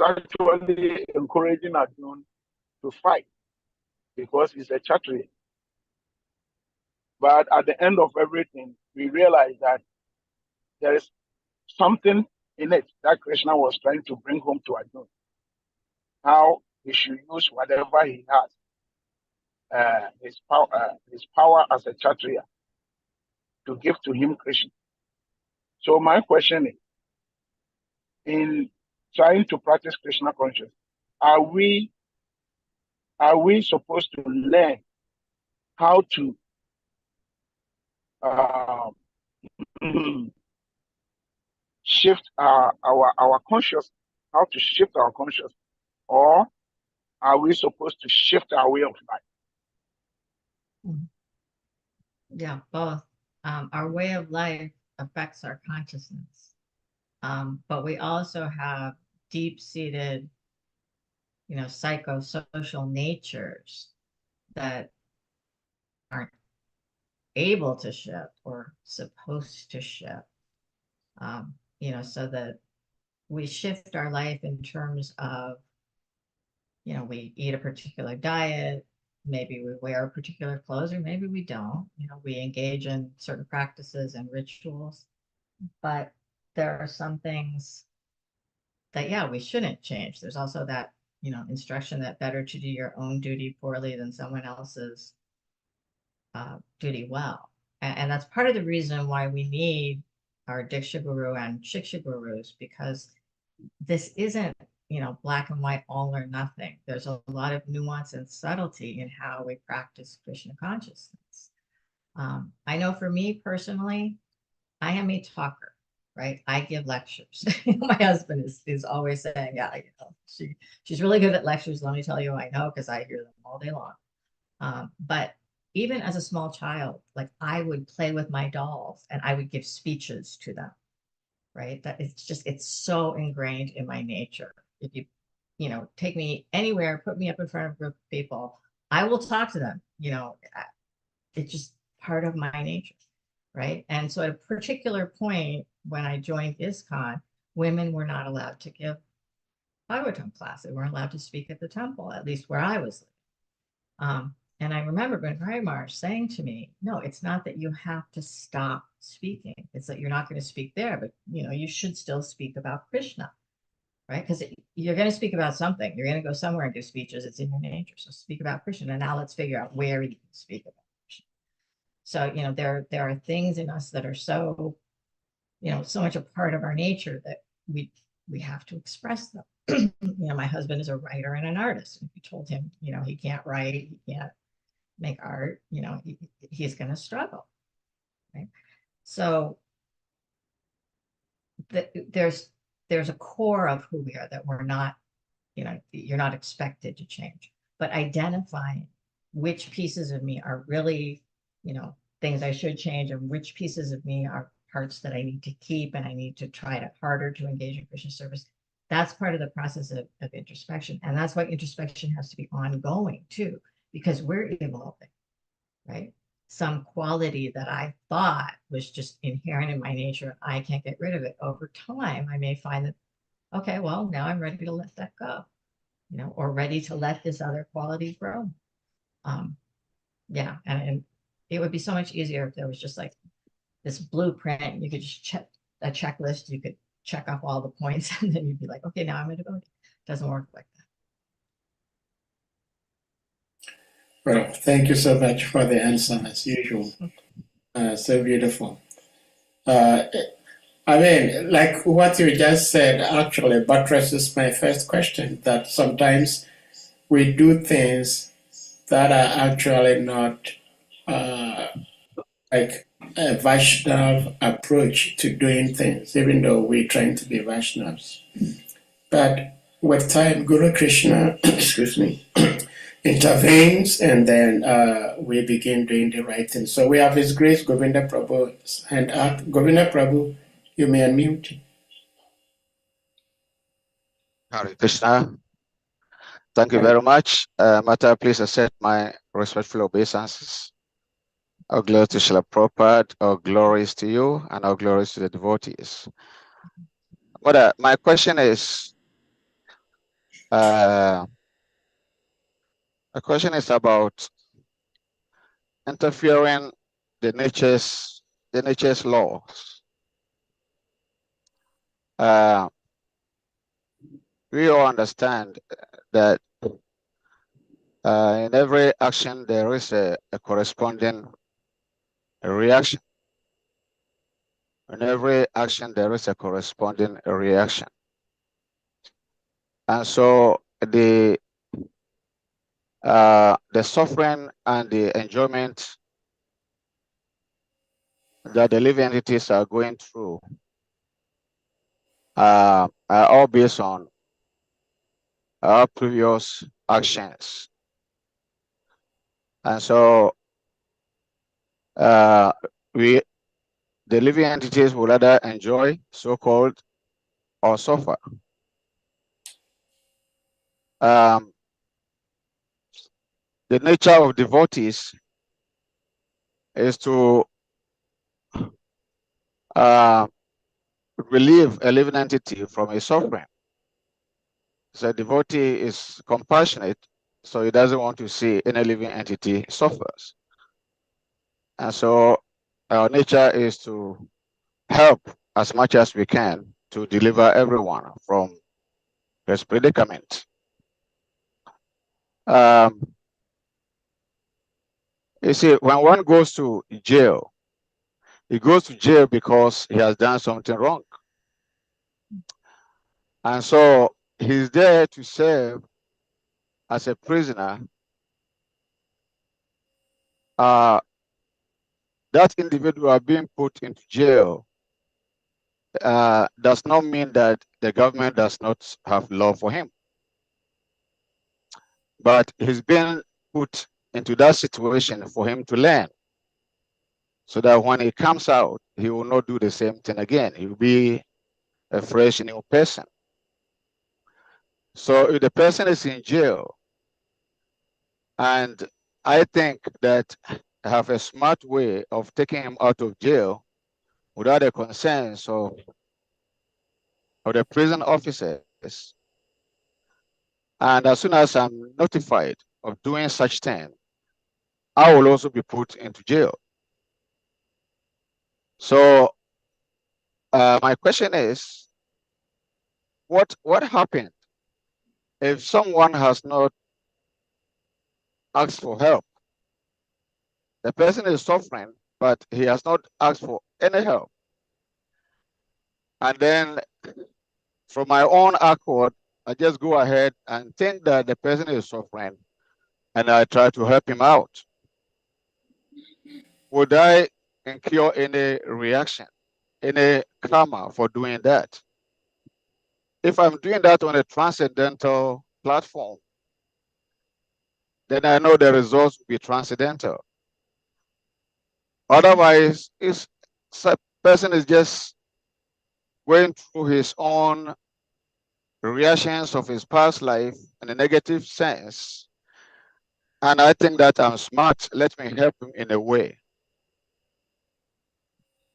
Speaker 1: actually encouraging Arjuna to fight because he's a Kshatriya. But at the end of everything, we realize that there is something in it that Krishna was trying to bring home to Arjuna. How he should use whatever he has, his power as a Kshatriya, to give to him Krishna. So my question is, in trying to practice Krishna consciousness, are we supposed to learn how to
Speaker 7: shift our conscious, how to shift our conscious, or are we supposed to shift our way of life?
Speaker 3: Yeah, both. Our way of life affects our consciousness, but we also have deep-seated, psychosocial natures that aren't able to shift or supposed to shift. So that we shift our life in terms of, we eat a particular diet, maybe we wear particular clothes, or maybe we don't. We engage in certain practices and rituals, but there are some things that, yeah, we shouldn't change. There's also that, instruction that better to do your own duty poorly than someone else's duty well. And that's part of the reason why we need our Diksha Guru and Shiksha Gurus, because this isn't, black and white, all or nothing. There's a lot of nuance and subtlety in how we practice Krishna consciousness. I know for me personally, I am a talker, right? I give lectures. My husband is always saying, yeah, she's really good at lectures. Let me tell you, I know, because I hear them all day long. But even as a small child, like, I would play with my dolls and I would give speeches to them, right? That it's so ingrained in my nature. If you, take me anywhere, put me up in front of a group of people, I will talk to them. It's just part of my nature, right? And so at a particular point, when I joined ISKCON, women were not allowed to give Bhagavatam class. They weren't allowed to speak at the temple, at least where I was living. And I remember Bhagavad Maharaj saying to me, no, it's not that you have to stop speaking. It's that you're not going to speak there, but you should still speak about Krishna, right? Because you're going to speak about something. You're going to go somewhere and do speeches. It's in your nature. So speak about Krishna. And now let's figure out where you can speak about Krishna. So, there are things in us that are so, so much a part of our nature that we have to express them. My husband is a writer and an artist. If you told him, he can't write, he can't make art, he's going to struggle, right? So there's a core of who we are that we're not, you're not expected to change, but identifying which pieces of me are really, things I should change, and which pieces of me are parts that I need to keep and I need to try harder to engage in Krishna service. That's part of the process of introspection. And that's why introspection has to be ongoing too, because we're evolving, right? Some quality that I thought was just inherent in my nature, I can't get rid of it. Over time, I may find that, okay, well, now I'm ready to let that go, or ready to let this other quality grow. Yeah, and it would be so much easier if there was just like this blueprint. You could just check a checklist. You could check off all the points, and then you'd be like, okay, now I'm a devotee. It doesn't work like that.
Speaker 5: Well, thank you so much for the answer, as usual. So beautiful. I mean, like what you just said actually buttresses my first question, that sometimes we do things that are actually not like a Vaishnav approach to doing things, even though we're trying to be Vaishnavas. But with time, Guru Krishna, excuse me, intervenes, and then we begin doing the right thing. So we have His Grace Govinda Prabhu's hand up. Govinda Prabhu, you may unmute.
Speaker 8: Hare Krishna. Thank you very much. Mata, please accept my respectful obeisances. Our glory to Srila Prabhupada, our glories to you, and our glories to the devotees. But my question is, about interfering the nature's laws. We all understand that in every action there is a corresponding reaction. In every action there is a corresponding reaction. And so the suffering and the enjoyment that the living entities are going through are all based on our previous actions. And so the living entities will either enjoy, so-called, or suffer. The nature of devotees is to relieve a living entity from a suffering. So a devotee is compassionate, so he doesn't want to see any living entity suffers. And so our nature is to help as much as we can to deliver everyone from this predicament. You see, when one goes to jail, he goes to jail because he has done something wrong. And so he's there to serve as a prisoner. That individual being put into jail does not mean that the government does not have love for him. But he's been put into that situation for him to learn, so that when he comes out, he will not do the same thing again. He will be a fresh new person. So if the person is in jail, and I think that I have a smart way of taking him out of jail without the concerns of the prison officers, and as soon as I'm notified of doing such thing, I will also be put into jail. So my question is, what happened if someone has not asked for help? The person is suffering, but he has not asked for any help. And then from my own accord, I just go ahead and think that the person is suffering, and I try to help him out. Would I incur any reaction, any karma for doing that? If I'm doing that on a transcendental platform, then I know the results will be transcendental. Otherwise, if a person is just going through his own reactions of his past life in a negative sense, and I think that I'm smart, let me help him in a way,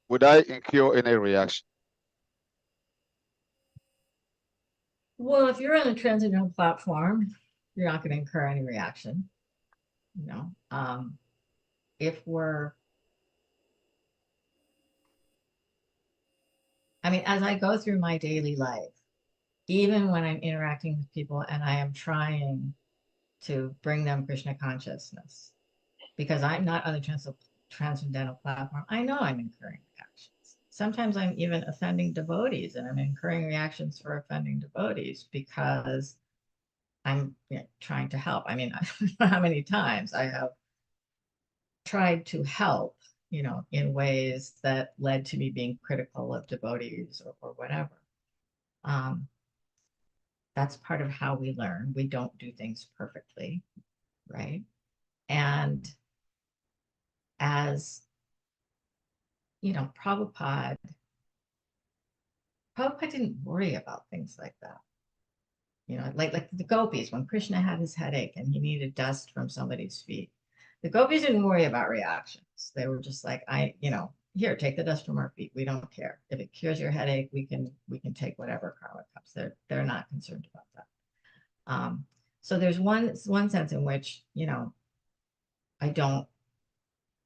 Speaker 8: would I incur any reaction?
Speaker 3: Well, if you're on a transcendental platform, you're not going to incur any reaction. You know, if we're, I mean, as I go through my daily life, even when I'm interacting with people and I am trying to bring them Krishna consciousness, because I'm not on the transcendental platform, I know I'm incurring reactions. Sometimes I'm even offending devotees, and I'm incurring reactions for offending devotees because I'm trying to help. I mean, I don't know how many times I have tried to help, you know, in ways that led to me being critical of devotees or whatever. That's part of how we learn. We don't do things perfectly, right? And as you know, Prabhupada didn't worry about things like that. You know, like the gopis, when Krishna had his headache and he needed dust from somebody's feet, the gopis didn't worry about reactions. They were just like, here, take the dust from our feet. We don't care. If it cures your headache, we can take whatever karma comes. They're not concerned about that. So there's one sense in which, you know, I don't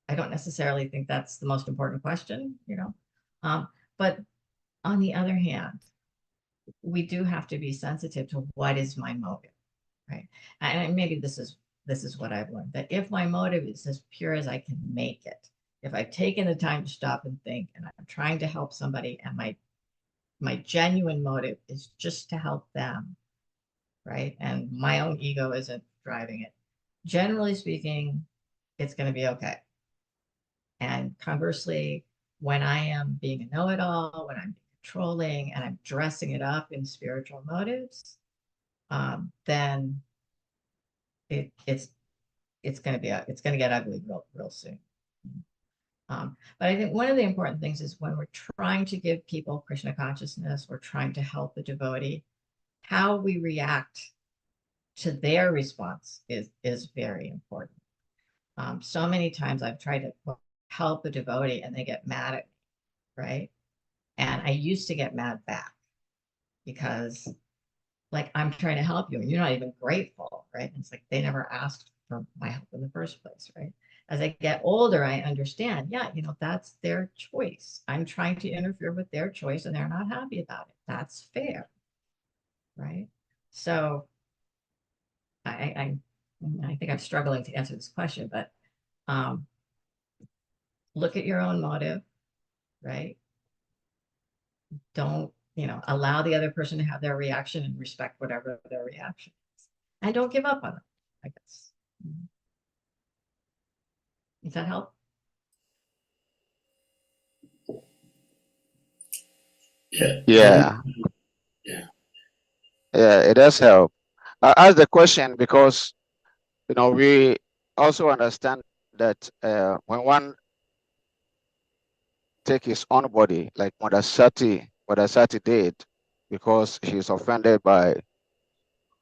Speaker 3: necessarily think that's the most important question, you know. But on the other hand, we do have to be sensitive to what is my motive, right? And maybe this is what I've learned, that if my motive is as pure as I can make it, if I've taken the time to stop and think, and I'm trying to help somebody, and my genuine motive is just to help them, right? And my own ego isn't driving it. Generally speaking, it's going to be okay. And conversely, when I am being a know-it-all, when I'm being controlling and I'm dressing it up in spiritual motives, then it's going to get ugly real soon. But I think one of the important things is when we're trying to give people Krishna consciousness, we're trying to help the devotee, how we react to their response is very important. So many times I've tried to help a devotee and they get mad at me, right? And I used to get mad back because like, I'm trying to help you and you're not even grateful, right? And it's like, they never asked for my help in the first place, right? As I get older, I understand, yeah, that's their choice. I'm trying to interfere with their choice and they're not happy about it. That's fair, right? So I think I'm struggling to answer this question, but look at your own motive, right? Don't, allow the other person to have their reaction and respect whatever their reaction is. And don't give up on them, I guess. Does that help?
Speaker 5: Yeah.
Speaker 8: Yeah,
Speaker 5: Yeah.
Speaker 8: yeah, it does help. I asked the question because, we also understand that when one take his own body, like Mother Sati did, because she's offended by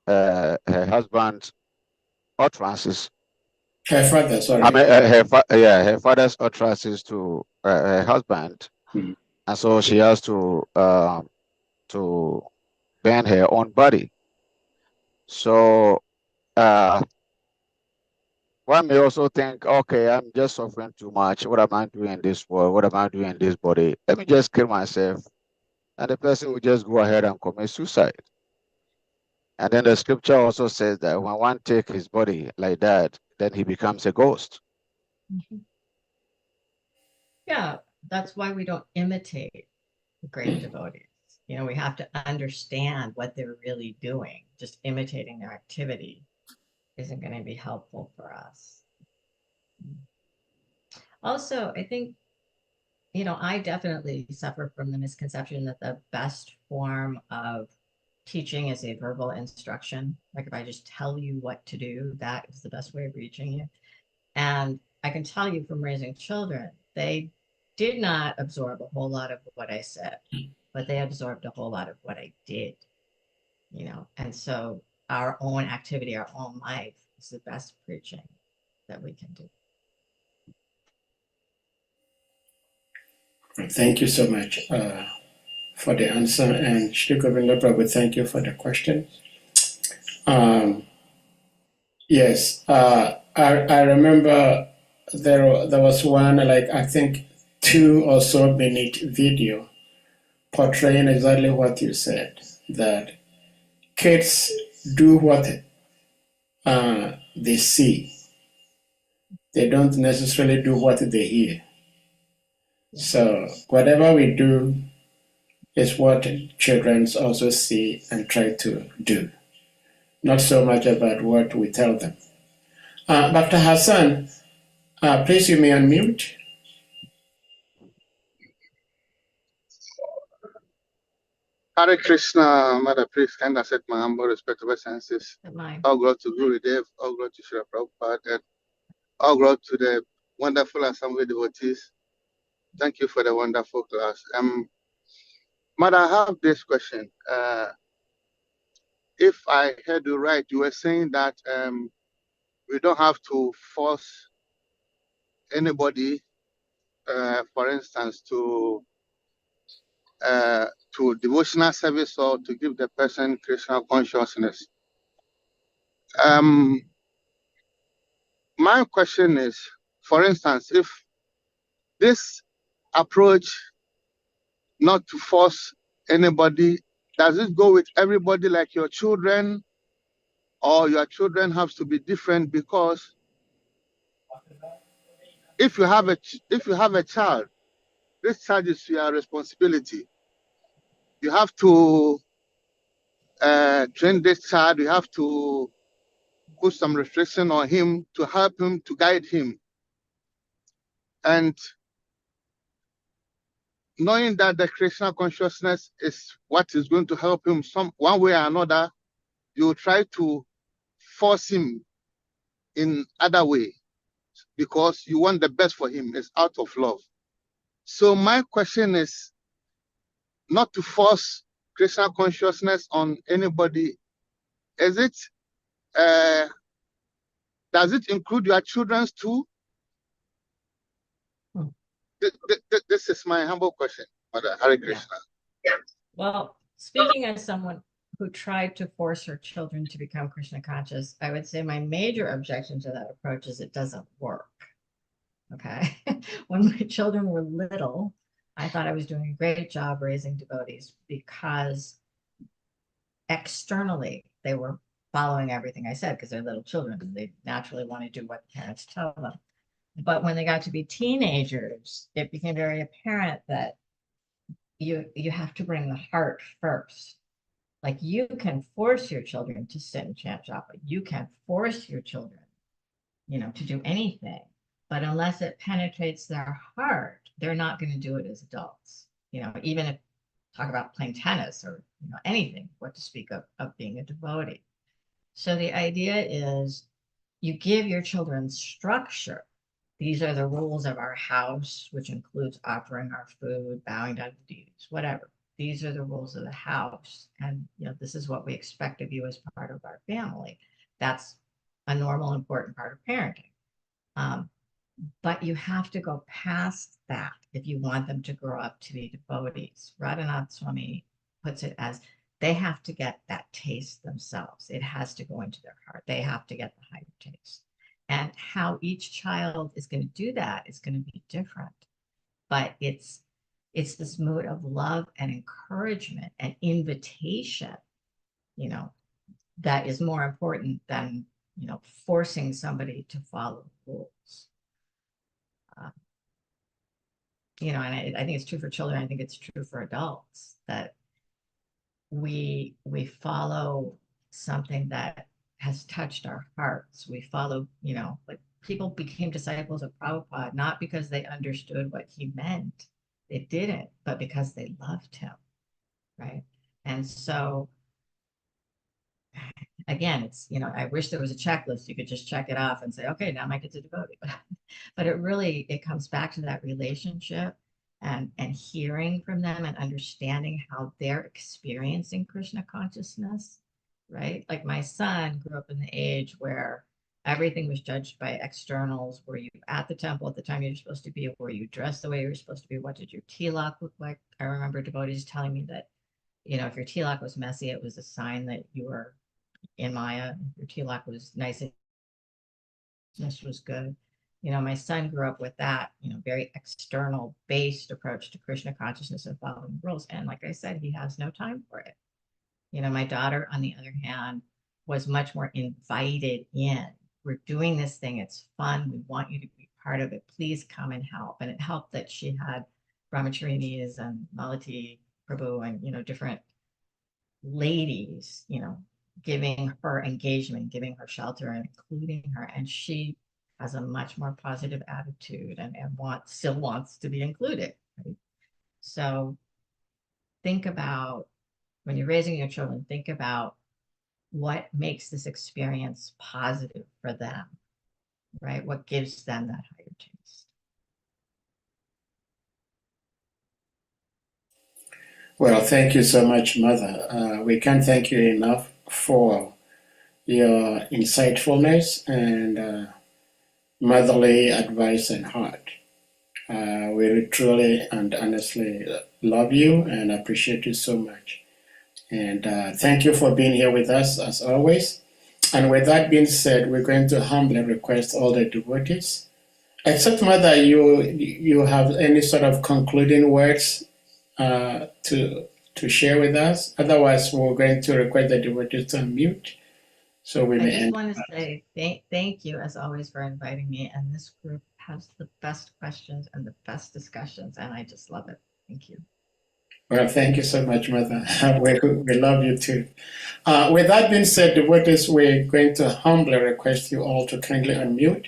Speaker 8: her husband's utterances.
Speaker 5: Her father, sorry.
Speaker 8: I mean, her father's utterances to her husband,
Speaker 5: Mhm.
Speaker 8: and so she has to burn her own body. So one may also think, okay, I'm just suffering too much. What am I doing in this world? What am I doing in this body? Let me just kill myself. And the person will just go ahead and commit suicide. And then the scripture also says that when one takes his body like that, then he becomes a ghost.
Speaker 3: Yeah, that's why we don't imitate the great devotees. We have to understand what they're really doing. Just imitating their activity isn't going to be helpful for us. Also, I think, I definitely suffer from the misconception that the best form of teaching is a verbal instruction. Like if I just tell you what to do, that is the best way of reaching you. And I can tell you from raising children, they did not absorb a whole lot of what I said, but they absorbed a whole lot of what I did, and so our own activity, our own life is the best preaching that we can do.
Speaker 5: Thank you so much for the answer. And Shri Govinda Prabhu, thank you for the question. Yes, I remember there was one, like I think 2 or so minute video portraying exactly what you said, that kids do what they see. They don't necessarily do what they hear. So whatever we do is what children also see and try to do. Not so much about what we tell them. Dr. Hassan, please you may unmute.
Speaker 9: Hare Krishna, Mother, please kind of accept my humble respect of senses. All glory to Guru Dev, all glory to Srila Prabhupada, and all glory to the wonderful assembly devotees. Thank you for the wonderful class. Mother, I have this question. If I heard you right, you were saying that we don't have to force anybody, for instance, to devotional service or to give the person Krishna consciousness. My question is, for instance, if this approach not to force anybody, does it go with everybody like your children, or your children have to be different? Because if you have a child, this child is your responsibility. You have to train this child. You have to put some restriction on him to help him, to guide him. And knowing that the Krishna consciousness is what is going to help him one way or another, you try to force him in other way because you want the best for him. It's out of love. So my question is not to force Krishna consciousness on anybody. Is it, does it include your children too? This is my humble question, Mother. Hare Krishna.
Speaker 3: Yeah. Well, speaking as someone who tried to force her children to become Krishna conscious, I would say my major objection to that approach is it doesn't work. Okay. When my children were little, I thought I was doing a great job raising devotees because externally they were following everything I said because they're little children and they naturally want to do what parents tell them. But when they got to be teenagers, it became very apparent that you have to bring the heart first. Like you can force your children to sit and chant japa. You can force your children, to do anything. But unless it penetrates their heart, they're not going to do it as adults. Even if talk about playing tennis or anything, what to speak of being a devotee. So the idea is you give your children structure. These are the rules of our house, which includes offering our food, bowing down to deities, whatever. These are the rules of the house. And this is what we expect of you as part of our family. That's a normal, important part of parenting. But you have to go past that if you want them to grow up to be devotees. Radhanath Swami puts it as they have to get that taste themselves. It has to go into their heart. They have to get the higher taste. And how each child is going to do that is going to be different. But it's this mood of love and encouragement and invitation, that is more important than, forcing somebody to follow rules. And I think it's true for children. I think it's true for adults that we follow something that has touched our hearts. We follow, like people became disciples of Prabhupada, not because they understood what he meant. They didn't, but because they loved him, right? And so, again, it's, I wish there was a checklist. You could just check it off and say, okay, now I get to devotee. But it comes back to that relationship and hearing from them and understanding how they're experiencing Krishna consciousness, right? Like my son grew up in the age where everything was judged by externals. Were you at the temple at the time you're supposed to be? Were you dressed the way you're supposed to be? What did your tilak look like? I remember devotees telling me that, if your tilak was messy, it was a sign that you were in Maya. If your tilak was nice and this was good. My son grew up with that, very external based approach to Krishna consciousness and following rules. And like I said, he has no time for it. My daughter, on the other hand, was much more invited in. We're doing this thing. It's fun. We want you to be part of it. Please come and help. And it helped that she had Brahmacharinis and Malati Prabhu and, different ladies, giving her engagement, giving her shelter and including her. And she has a much more positive attitude and still wants to be included. Right? So think about, when you're raising your children, think about what makes this experience positive for them, right? What gives them that higher taste?
Speaker 5: Well, thank you so much, Mother. We can't thank you enough for your insightfulness and motherly advice and heart. We truly and honestly love you and appreciate you so much. And thank you for being here with us as always. And with that being said, we're going to humbly request all the devotees, except Mother, you have any sort of concluding words to share with us? Otherwise, we're going to request the devotees to unmute. So we may end.
Speaker 3: I just want to say thank you as always for inviting me. And this group has the best questions and the best discussions, and I just love it. Thank you.
Speaker 5: Well, thank you so much, Mother. We love you too. With that being said, devotees, we're going to humbly request you all to kindly unmute,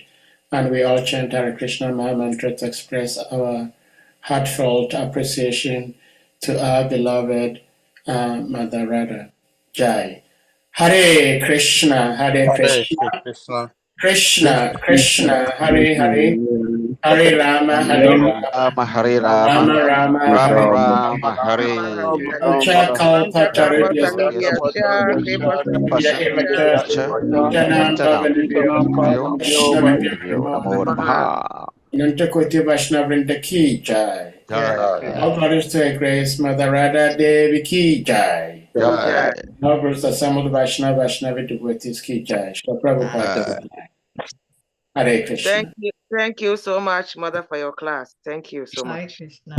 Speaker 5: and we all chant Hare Krishna Maha Mantra to express our heartfelt appreciation to our beloved Mother Radha. Jai. Hare Krishna, Hare Krishna,
Speaker 9: Krishna.
Speaker 5: Krishna Krishna, Hare Hare, Hare Rama, Hare Rama,
Speaker 8: Hare
Speaker 5: Rama
Speaker 8: Rama,
Speaker 5: Rama,
Speaker 8: Rama
Speaker 5: Hare
Speaker 8: Rama,
Speaker 5: Hare.
Speaker 8: Hare
Speaker 5: Panchakalpatarubhya
Speaker 8: Pasang Pacha,
Speaker 5: Nitanam
Speaker 8: Nitanam,
Speaker 5: Pavanebhyo
Speaker 8: Vyo,
Speaker 5: Vaishnavebhyo
Speaker 8: Vyo,
Speaker 5: Namo
Speaker 8: Namo
Speaker 5: Namaha.
Speaker 8: Namaha.
Speaker 5: Anantakoti Vaishnavrinda ki jai. All glories to her grace, Mother Radha Devi ki jai.
Speaker 8: Jai.
Speaker 5: All glories to some of the Vaishnavi devotees ki jai. Shri Prabhupada. Hare Krishna.
Speaker 10: Thank you so much, Mother, for your class. Thank you so much.
Speaker 3: Krishna.